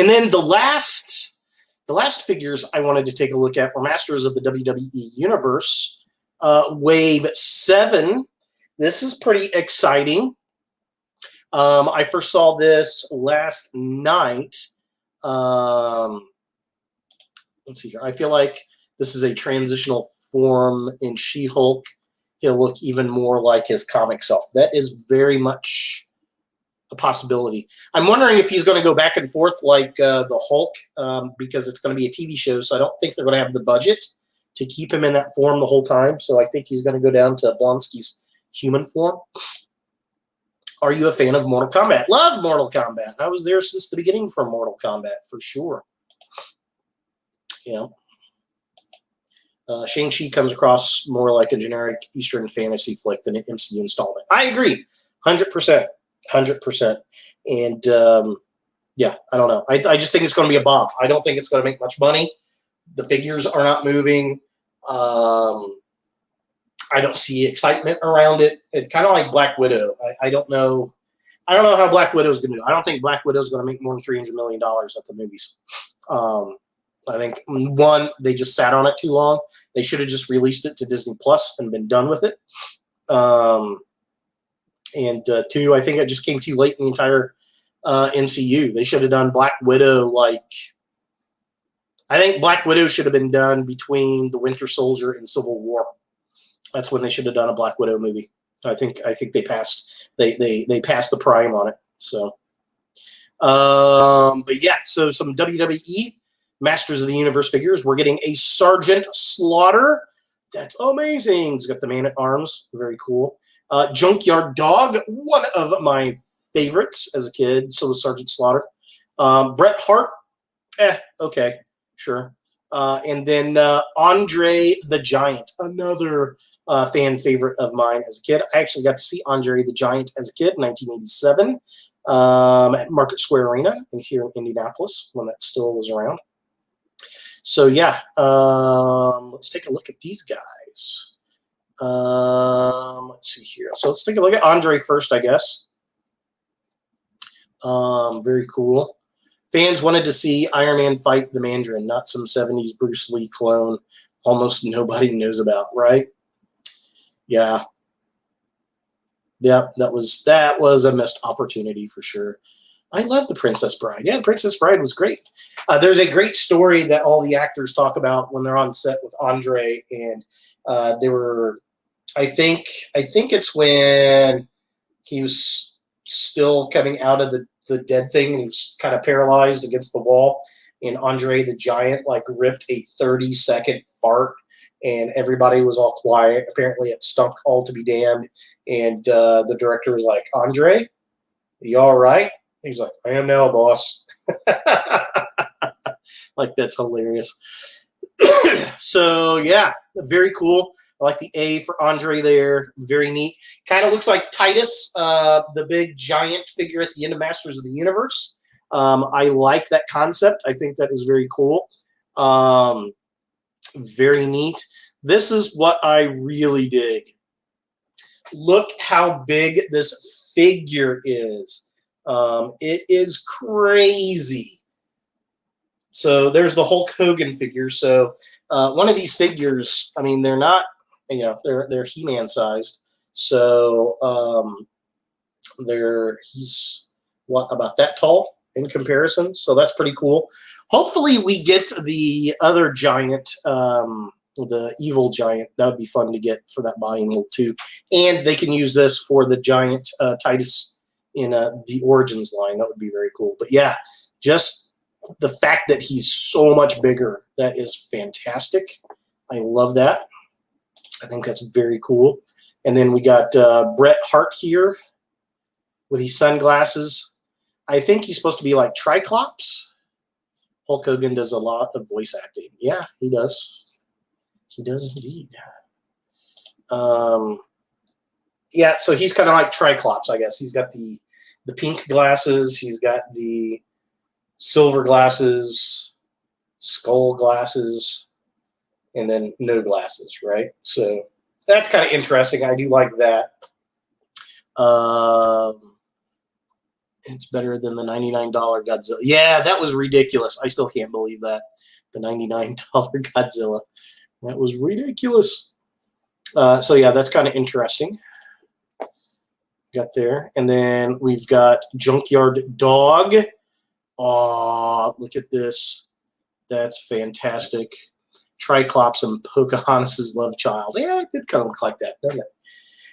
then the last figures I wanted to take a look at were Masters of the WWE Universe, Wave 7. This is pretty exciting. I first saw this last night. Let's see here. I feel like this is a transitional form in She-Hulk. He'll look even more like his comic self. That is very much a possibility. I'm wondering if he's going to go back and forth like the Hulk, because it's going to be a TV show, so I don't think they're going to have the budget to keep him in that form the whole time. So I think he's going to go down to Blonsky's human form. Are you a fan of Mortal Kombat? Love Mortal Kombat. I was there since the beginning for Mortal Kombat, for sure. Yeah. Shang-Chi comes across more like a generic Eastern fantasy flick than an MCU installment. I agree. 100%. 100%. And, yeah, I don't know. I just think it's going to be a bomb. I don't think it's going to make much money. The figures are not moving. I don't see excitement around it. It's kind of like Black Widow. I don't know. I don't know how Black Widow is going to do. I don't think Black Widow is going to make more than $300 million at the movies. I think, one, they just sat on it too long. They should have just released it to Disney Plus and been done with it. And two, I think it just came too late in the entire MCU. They should have done Black Widow I think Black Widow should have been done between The Winter Soldier and Civil War. That's when they should have done a Black Widow movie. I think they passed. They passed the prime on it. So, but yeah. So some WWE Masters of the Universe figures. We're getting a Sergeant Slaughter. That's amazing. He's got the Man at Arms. Very cool. Junkyard Dog, one of my favorites as a kid. So was Sergeant Slaughter. Bret Hart. Okay, sure. And then Andre the Giant, another fan favorite of mine as a kid. I actually got to see Andre the Giant as a kid in 1987 at Market Square Arena here in Indianapolis when that still was around. So yeah, let's take a look at these guys. Let's see here. So let's take a look at Andre first, I guess. Very cool. Fans wanted to see Iron Man fight the Mandarin, not some 70s Bruce Lee clone almost nobody knows about, right? Yeah. Yeah, that was a missed opportunity for sure. I love The Princess Bride. Yeah, The Princess Bride was great. There's a great story that all the actors talk about when they're on set with Andre, and they were, I think it's when he was still coming out of the dead thing, and he was kind of paralyzed against the wall, and Andre the Giant ripped a 30-second fart, and everybody was all quiet. Apparently it stunk all to be damned, and the director was like, Andre, are you all right? He's like, I am now, boss. That's hilarious. So, yeah, very cool. I like the A for Andre there. Very neat. Kind of looks like Titus, the big giant figure at the end of Masters of the Universe. I like that concept. I think that is very cool. Very neat. This is what I really dig. Look how big this figure is. It is crazy. So there's the Hulk Hogan figure. So one of these figures, I mean, they're not, they're He-Man sized. So he's what, about that tall in comparison. So that's pretty cool. Hopefully we get the other giant, the evil giant. That would be fun to get for that body mold too. And they can use this for the giant Titus in the Origins line. That would be very cool. But yeah, just the fact that he's so much bigger, that is fantastic. I love that. I think that's very cool. And then we got Bret Hart here with his sunglasses. I think he's supposed to be like Triclops. Hulk Hogan does a lot of voice acting. Yeah, he does. He does indeed. Yeah, so he's kind of like Triclops, I guess. He's got the pink glasses. He's got the silver glasses, skull glasses, and then no glasses, right? So that's kind of interesting. I do like that. It's better than the $99 Godzilla. Yeah, that was ridiculous. I still can't believe that. The $99 Godzilla. That was ridiculous. So yeah, that's kind of interesting. got there. And then we've got Junkyard Dog. Oh, look at this. That's fantastic. Triclops and Pocahontas' love child. Yeah, it did kind of look like that, doesn't it?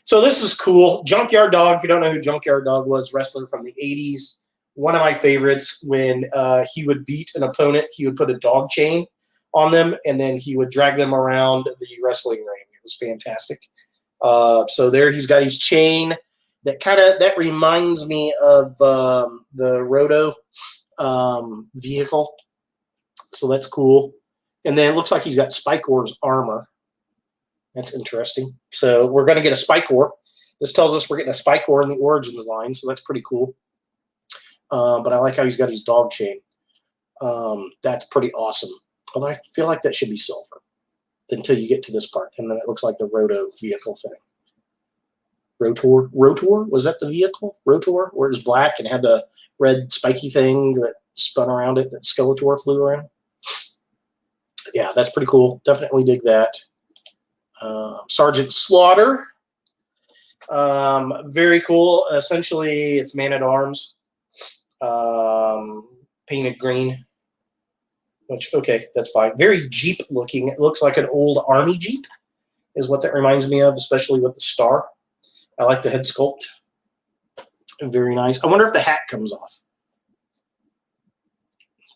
So this is cool. Junkyard Dog, if you don't know who Junkyard Dog was, wrestler from the 80s. One of my favorites. When he would beat an opponent, he would put a dog chain on them, and then he would drag them around the wrestling ring. It was fantastic. So there he's got his chain. That reminds me of the Roto vehicle. So that's cool. And then it looks like he's got Spike-Or's armor. That's interesting. So we're going to get a Spike-Or. This tells us we're getting a Spike-Or in the Origins line, so that's pretty cool. But I like how he's got his dog chain. That's pretty awesome. Although I feel like that should be silver until you get to this part. And then it looks like the Roto vehicle thing. Rotor? Was that the vehicle? Rotor? Where it was black and had the red spiky thing that spun around it that Skeletor flew around? Yeah, that's pretty cool. Definitely dig that. Sergeant Slaughter. Very cool. Essentially, it's Man-at-Arms. Painted green. Which, okay, that's fine. Very Jeep looking. It looks like an old Army Jeep is what that reminds me of, especially with the star. I like the head sculpt. Very nice. I wonder if the hat comes off.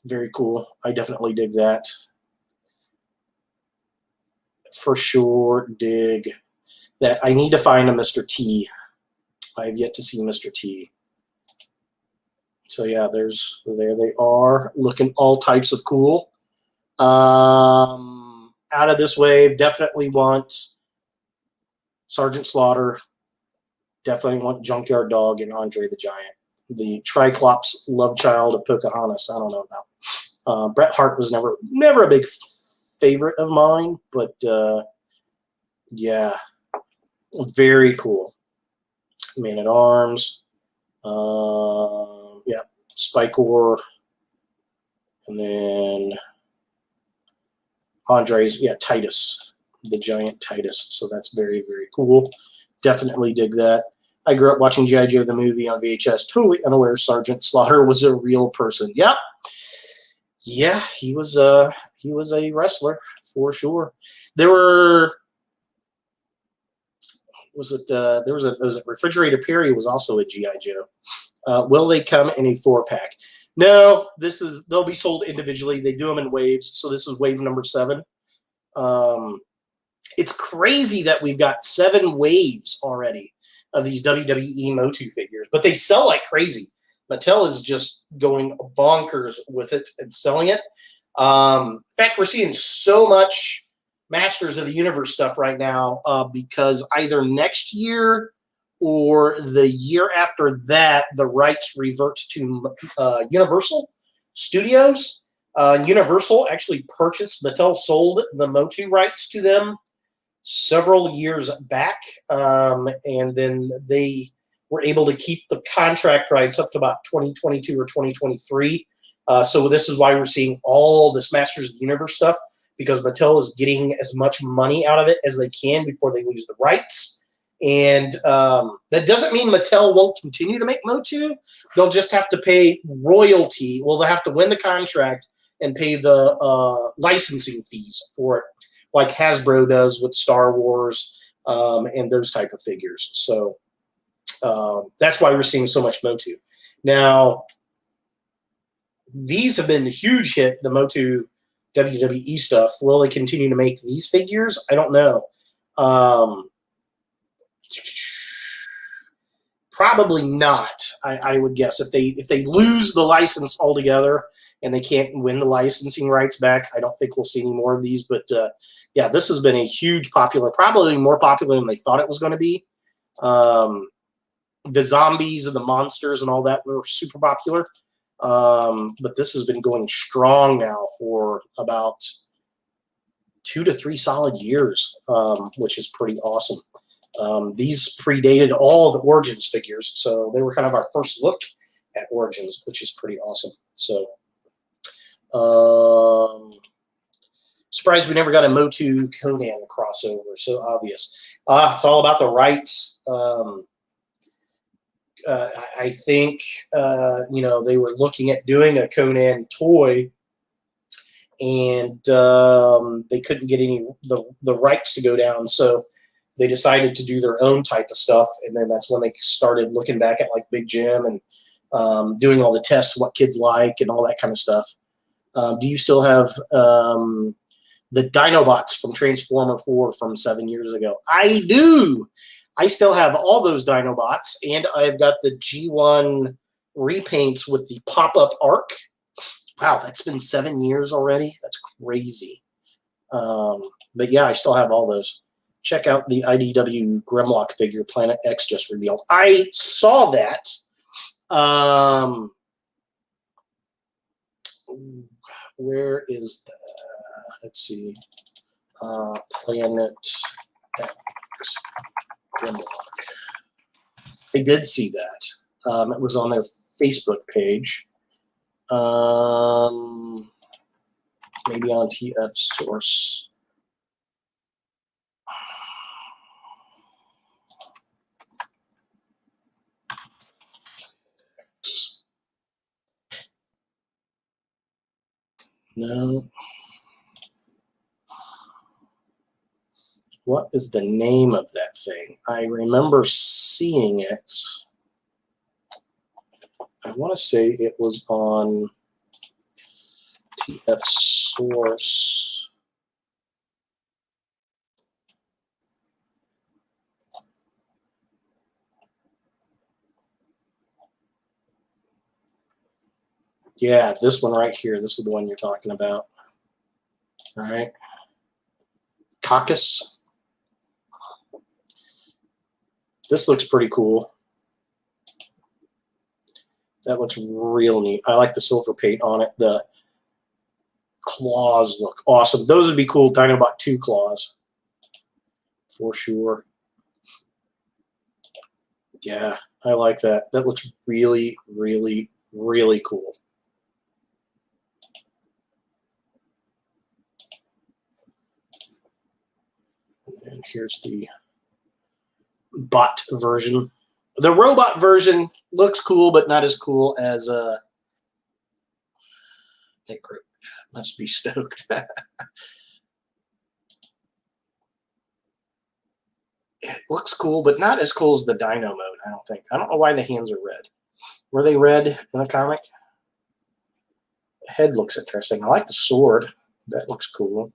Very cool. I definitely dig that. For sure dig that. I need to find a Mr. T. I have yet to see Mr. T. So yeah, there they are, looking all types of cool. Out of this wave, definitely want Sergeant Slaughter. Definitely want Junkyard Dog and Andre the Giant. The Triclops love child of Pocahontas, I don't know about. Bret Hart was never a big favorite of mine, but yeah, very cool. Man-at-Arms. Yeah, Spike-Or. And then Andre's, yeah, Titus, the giant Titus. So that's very, very cool. Definitely dig that. I grew up watching G.I. Joe the movie on VHS, totally unaware Sergeant Slaughter was a real person. Yep. Yeah, he was a wrestler for sure. There were there was a Refrigerator Perry was also a G.I. Joe. Will they come in a 4-pack? No, they'll be sold individually. They do them in waves, so this is wave number 7. It's crazy that we've got 7 waves already of these WWE MOTU figures, but they sell like crazy. Mattel is just going bonkers with it and selling it. In fact, we're seeing so much Masters of the Universe stuff right now because either next year or the year after that, the rights reverts to Universal Studios. Universal actually purchased, Mattel sold the MOTU rights to them several years back, and then they were able to keep the contract rights up to about 2022 or 2023. So this is why we're seeing all this Masters of the Universe stuff, because Mattel is getting as much money out of it as they can before they lose the rights. And that doesn't mean Mattel won't continue to make MOTU. They'll just have to pay royalty. Well, they'll have to win the contract and pay the licensing fees for it, like Hasbro does with Star Wars and those type of figures. So that's why we're seeing so much MOTU. Now, these have been a huge hit, the MOTU WWE stuff. Will they continue to make these figures? I don't know. Probably not. I would guess if they lose the license altogether and they can't win the licensing rights back, I don't think we'll see any more of these. But yeah, this has been a huge popular, probably more popular than they thought it was going to be. The zombies and the monsters and all that were super popular. But this has been going strong now for about 2 to 3 solid years, which is pretty awesome. These predated all the Origins figures, so they were kind of our first look at Origins, which is pretty awesome. So, surprised we never got a MOTU Conan crossover. So obvious. It's all about the rights. I think you know, they were looking at doing a Conan toy, and they couldn't get any the rights to go down, so they decided to do their own type of stuff. And then that's when they started looking back at like Big Jim and doing all the tests, what kids like, and all that kind of stuff. Do you still have the Dinobots from Transformer 4 from 7 years ago? I do. I still have all those Dinobots, and I've got the G1 repaints with the pop-up arc. Wow, that's been 7 years already. That's crazy. But yeah, I still have all those. Check out the IDW Grimlock figure Planet X just revealed. I saw that. Where is that? Let's see. Planet X Grimlock. I did see that. It was on their Facebook page. Maybe on TF Source. No. What is the name of that thing? I remember seeing it. I want to say it was on TF Source. Yeah, this one right here. This is the one you're talking about. All right. Caucus. This looks pretty cool. That looks real neat. I like the silver paint on it. The claws look awesome. Those would be cool. Dinobot 2 claws. For sure. Yeah, I like that. That looks really, really, really cool. And here's the bot version. The robot version looks cool, but not as cool as Necro. Must be stoked. It looks cool, but not as cool as the Dino mode, I don't think. I don't know why the hands are red. Were they red in the comic? The head looks interesting. I like the sword. That looks cool.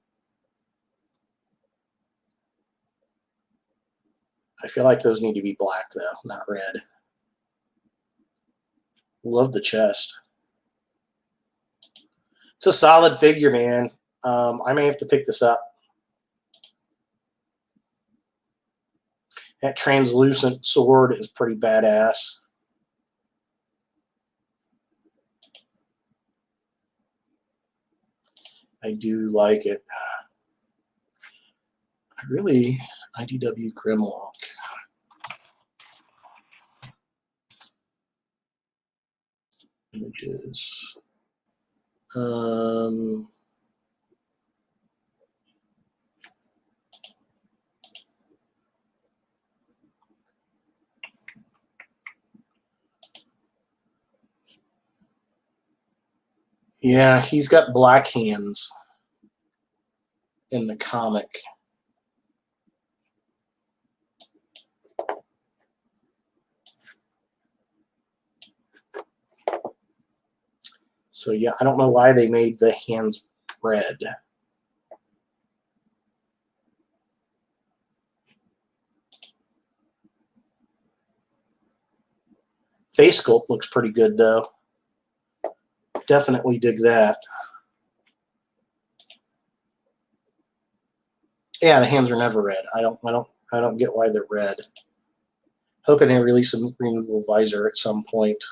I feel like those need to be black, though, not red. Love the chest. It's a solid figure, man. I may have to pick this up. That translucent sword is pretty badass. I do like it. IDW Grimlock. Images. Yeah, he's got black hands in the comic. So yeah, I don't know why they made the hands red. Face sculpt looks pretty good though. Definitely dig that. Yeah, the hands are never red. I don't get why they're red. Hoping they release a removable visor at some point,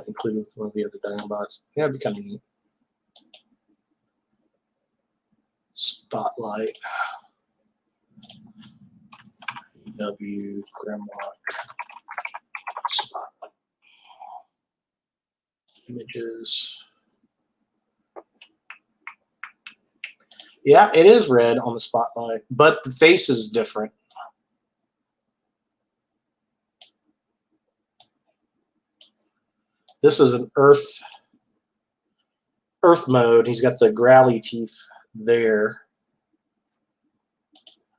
including with one of the other Dinobots. Yeah, it'd be kind of neat. Spotlight. W Grimlock. Spotlight. Images. Yeah, it is red on the spotlight, but the face is different. This is an Earth mode. He's got the growly teeth there.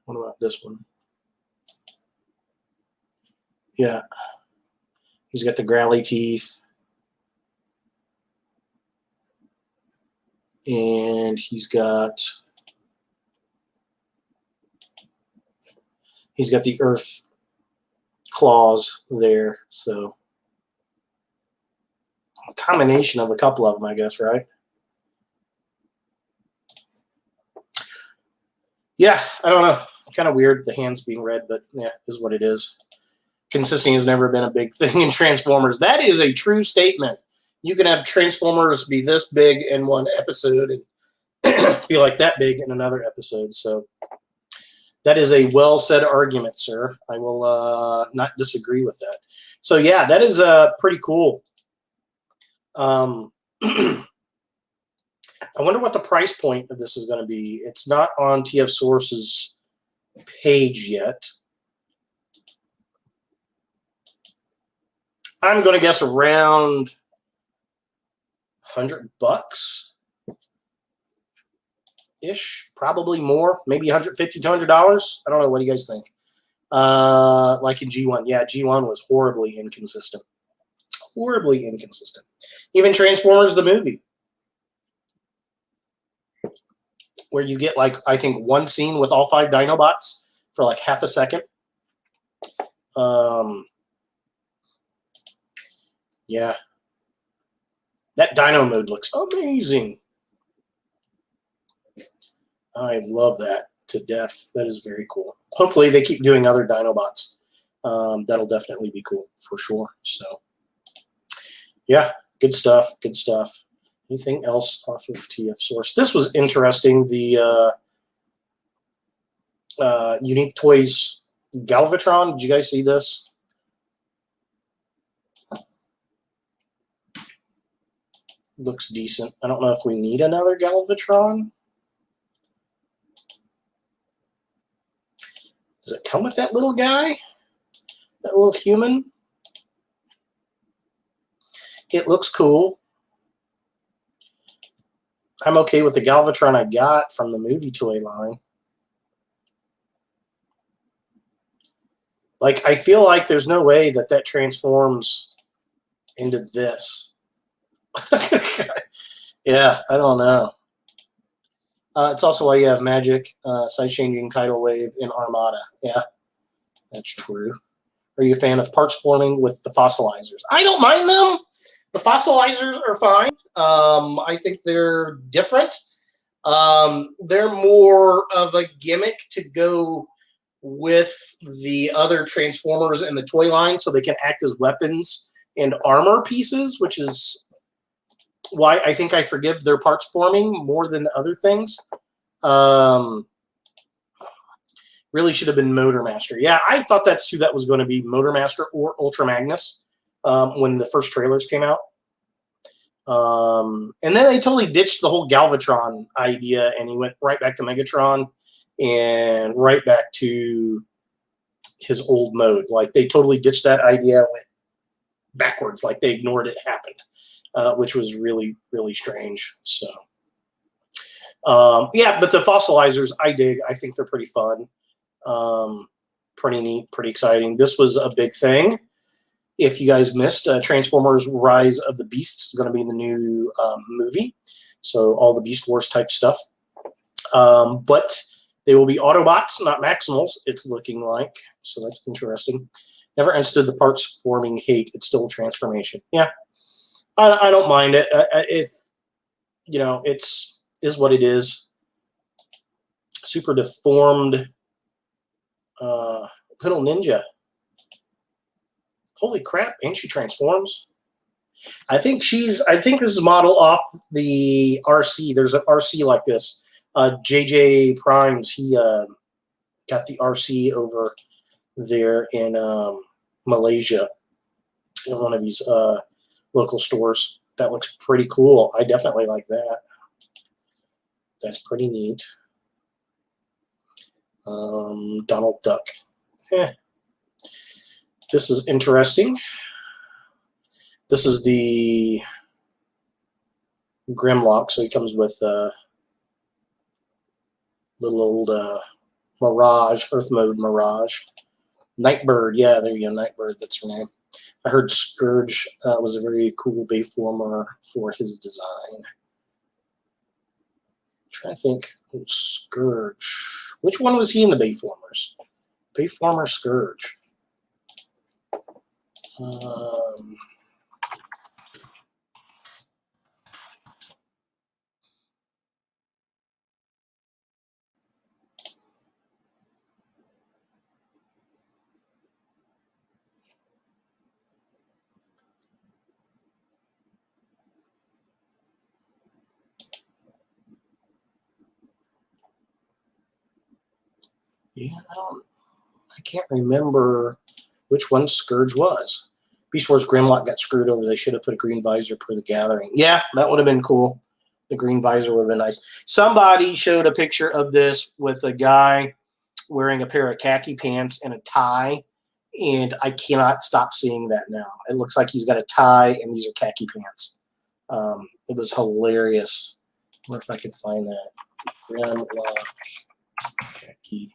What about this one? Yeah. He's got the growly teeth. And he's got the Earth claws there. So a combination of a couple of them, I guess, right? Yeah, I don't know. Kind of weird, the hands being red, but yeah, is what it is. Consistency has never been a big thing in Transformers. That is a true statement. You can have Transformers be this big in one episode and be like that big in another episode. So that is a well-said argument, sir. I will not disagree with that. So yeah, that is pretty cool. I wonder what the price point of this is going to be. It's not on TF Source's page yet. I'm going to guess around $100 ish, probably more, maybe $150 to $200. I don't know. What do you guys think? Like in G1, yeah, G1 was horribly inconsistent. Horribly inconsistent. Even Transformers the movie, where you get like I think one scene with all 5 Dinobots for like half a second. Yeah. That Dino mode looks amazing. I love that to death. That is very cool. Hopefully they keep doing other Dinobots. That'll definitely be cool for sure. So, yeah, good stuff. Good stuff. Anything else off of TF Source? This was interesting. The Unique Toys Galvatron. Did you guys see this? Looks decent. I don't know if we need another Galvatron. Does it come with that little guy? That little human? It looks cool. I'm okay with the Galvatron I got from the movie toy line. Like, I feel like there's no way that that transforms into this. Yeah, I don't know. It's also why you have Magic, Side-Changing, Tidal Wave, and Armada. Yeah, that's true. Are you a fan of parts forming with the fossilizers? I don't mind them. The fossilizers are fine. I think they're different. They're more of a gimmick to go with the other Transformers in the toy line so they can act as weapons and armor pieces, which is why I think I forgive their parts forming more than the other things. Really should have been Motor Master. Yeah, I thought that's who that was going to be, Motor Master or Ultra Magnus, when the first trailers came out. And then they totally ditched the whole Galvatron idea, and he went right back to Megatron and right back to his old mode. Like, they totally ditched that idea, went backwards, like they ignored it happened. Which was really, really strange. So, yeah, but the fossilizers, I dig. I think they're pretty fun. Pretty neat, pretty exciting. This was a big thing. If you guys missed, Transformers Rise of the Beasts is going to be in the new movie. So all the Beast Wars type stuff. But they will be Autobots, not Maximals, it's looking like. So that's interesting. Never understood the parts forming hate. It's still a transformation. Yeah. I don't mind it. You know, is what it is. Super deformed little ninja. Holy crap! And she transforms. I think this is modeled off the RC. There's an RC like this. JJ Primes. He got the RC over there in Malaysia in one of these local stores. That looks pretty cool. I definitely like that. That's pretty neat. Donald Duck. This is interesting. This is the Grimlock, so he comes with little old Mirage, Earth Mode Mirage. Nightbird, yeah, there you go, Nightbird, that's her name. I heard Scourge was a very cool Bayformer for his design. I'm trying to think, Scourge. Which one was he in the Bayformers? Bayformer Scourge. Yeah, I can't remember which one Scourge was. Beast Wars Grimlock got screwed over. They should have put a green visor per the Gathering. Yeah, that would have been cool. The green visor would have been nice. Somebody showed a picture of this with a guy wearing a pair of khaki pants and a tie, and I cannot stop seeing that now. It looks like he's got a tie, and these are khaki pants. It was hilarious. I wonder if I can find that. Grimlock khaki.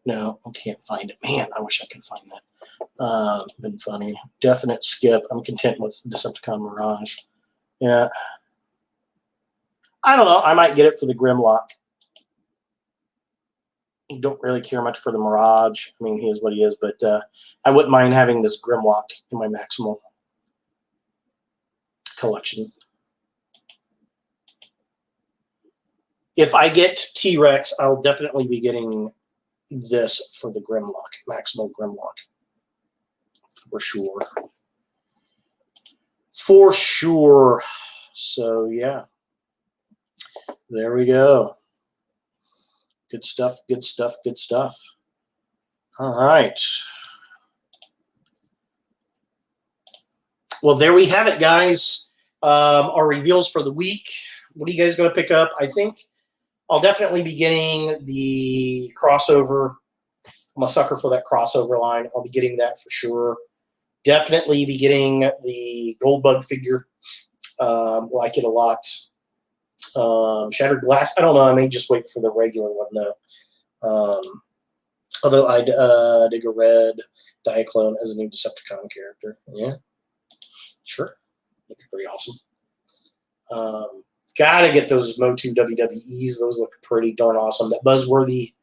No, I can't find it. Man, I wish I could find that. Been funny. Definite skip. I'm content with Decepticon Mirage. Yeah. I don't know. I might get it for the Grimlock. I don't really care much for the Mirage. I mean, he is what he is, but I wouldn't mind having this Grimlock in my Maximal collection. If I get T-Rex, I'll definitely be getting this for the Grimlock, Maximal Grimlock. For sure. For sure. So, yeah. There we go. Good stuff, good stuff, good stuff. All right. Well, there we have it, guys. Our reveals for the week. What are you guys going to pick up? I think I'll definitely be getting the crossover. I'm a sucker for that crossover line. I'll be getting that for sure. Definitely be getting the Goldbug figure. Like it a lot. Shattered Glass. I don't know. I may just wait for the regular one, though. Although I'd dig a red Diaclone as a new Decepticon character. Yeah. Sure. That'd be pretty awesome. Gotta get those MOTU WWEs. Those look pretty darn awesome. That Buzzworthy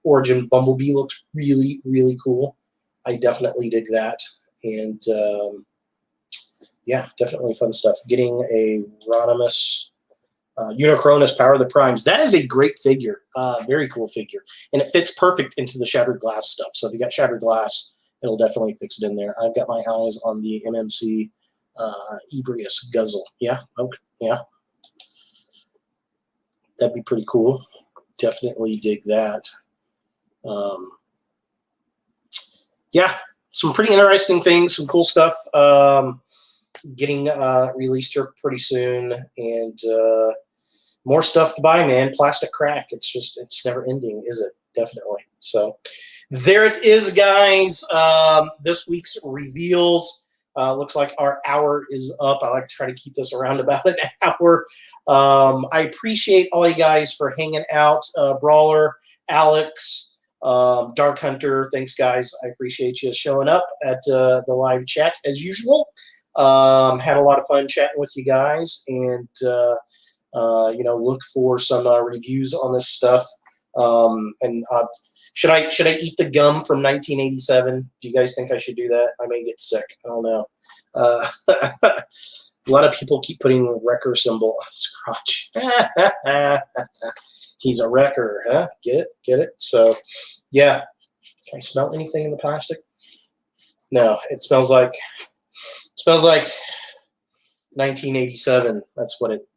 Origin Bumblebee looks really, really cool. I definitely dig that. And yeah, definitely fun stuff. Getting a Rhinox Chronos Power of the Primes. That is a great figure. Very cool figure. And it fits perfect into the Shattered Glass stuff. So if you got Shattered Glass, it'll definitely fix it in there. I've got my eyes on the MMC Ebrius Guzzle. Yeah, okay, yeah. That'd be pretty cool. Definitely dig that. Yeah, some pretty interesting things, some cool stuff getting released here pretty soon. And more stuff to buy, man. Plastic Crack. It's never ending, is it? Definitely. So there it is, guys. This week's reveals. Looks like our hour is up. I like to try to keep this around about an hour. I appreciate all you guys for hanging out. Brawler, Alex, Dark Hunter, thanks, guys. I appreciate you showing up at the live chat as usual. Had a lot of fun chatting with you guys, and you know, look for some reviews on this stuff. Should I eat the gum from 1987? Do you guys think I should do that? I may get sick. I don't know. A lot of people keep putting the wrecker symbol on his crotch. He's a wrecker, huh? Get it? Get it? So, yeah. Can I smell anything in the plastic? No. It smells like 1987. That's what it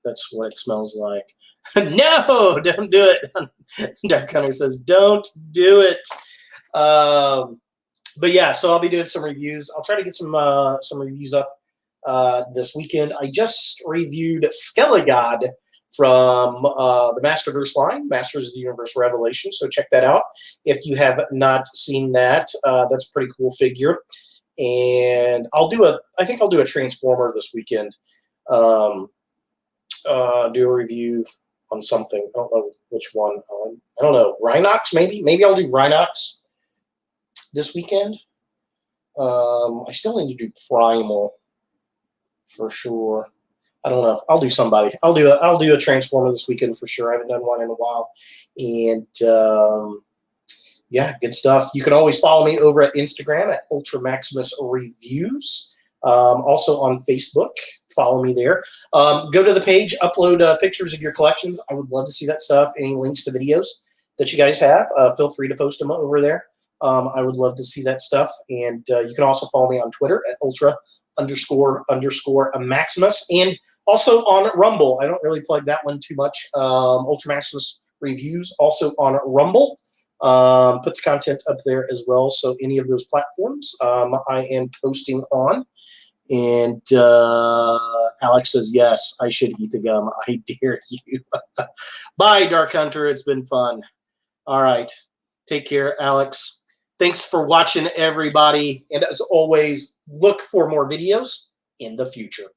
smells like. No, don't do it. Dark Hunter says, don't do it. But yeah, so I'll be doing some reviews. I'll try to get some reviews up this weekend. I just reviewed Skelegod from the Masterverse line, Masters of the Universe Revelation. So check that out if you have not seen that. That's a pretty cool figure. And I think I'll do a Transformer this weekend. Do a review on something. I don't know which one. I don't know. Rhinox, maybe? Maybe I'll do Rhinox this weekend. I still need to do Primal for sure. I don't know. I'll do somebody. I'll do a Transformer this weekend for sure. I haven't done one in a while. And yeah, good stuff. You can always follow me over at Instagram at Ultra Maximus Reviews. Also on Facebook. Follow me there. Go to the page, upload pictures of your collections. I would love to see that stuff. Any links to videos that you guys have, feel free to post them over there. I would love to see that stuff. And you can also follow me on Twitter at Ultra__Maximus. And also on Rumble. I don't really plug that one too much. Ultra Maximus Reviews also on Rumble. Put the content up there as well. So any of those platforms I am posting on. And Alex says, yes, I should eat the gum. I dare you. Bye, Dark Hunter. It's been fun. All right. Take care, Alex. Thanks for watching, everybody. And as always, look for more videos in the future.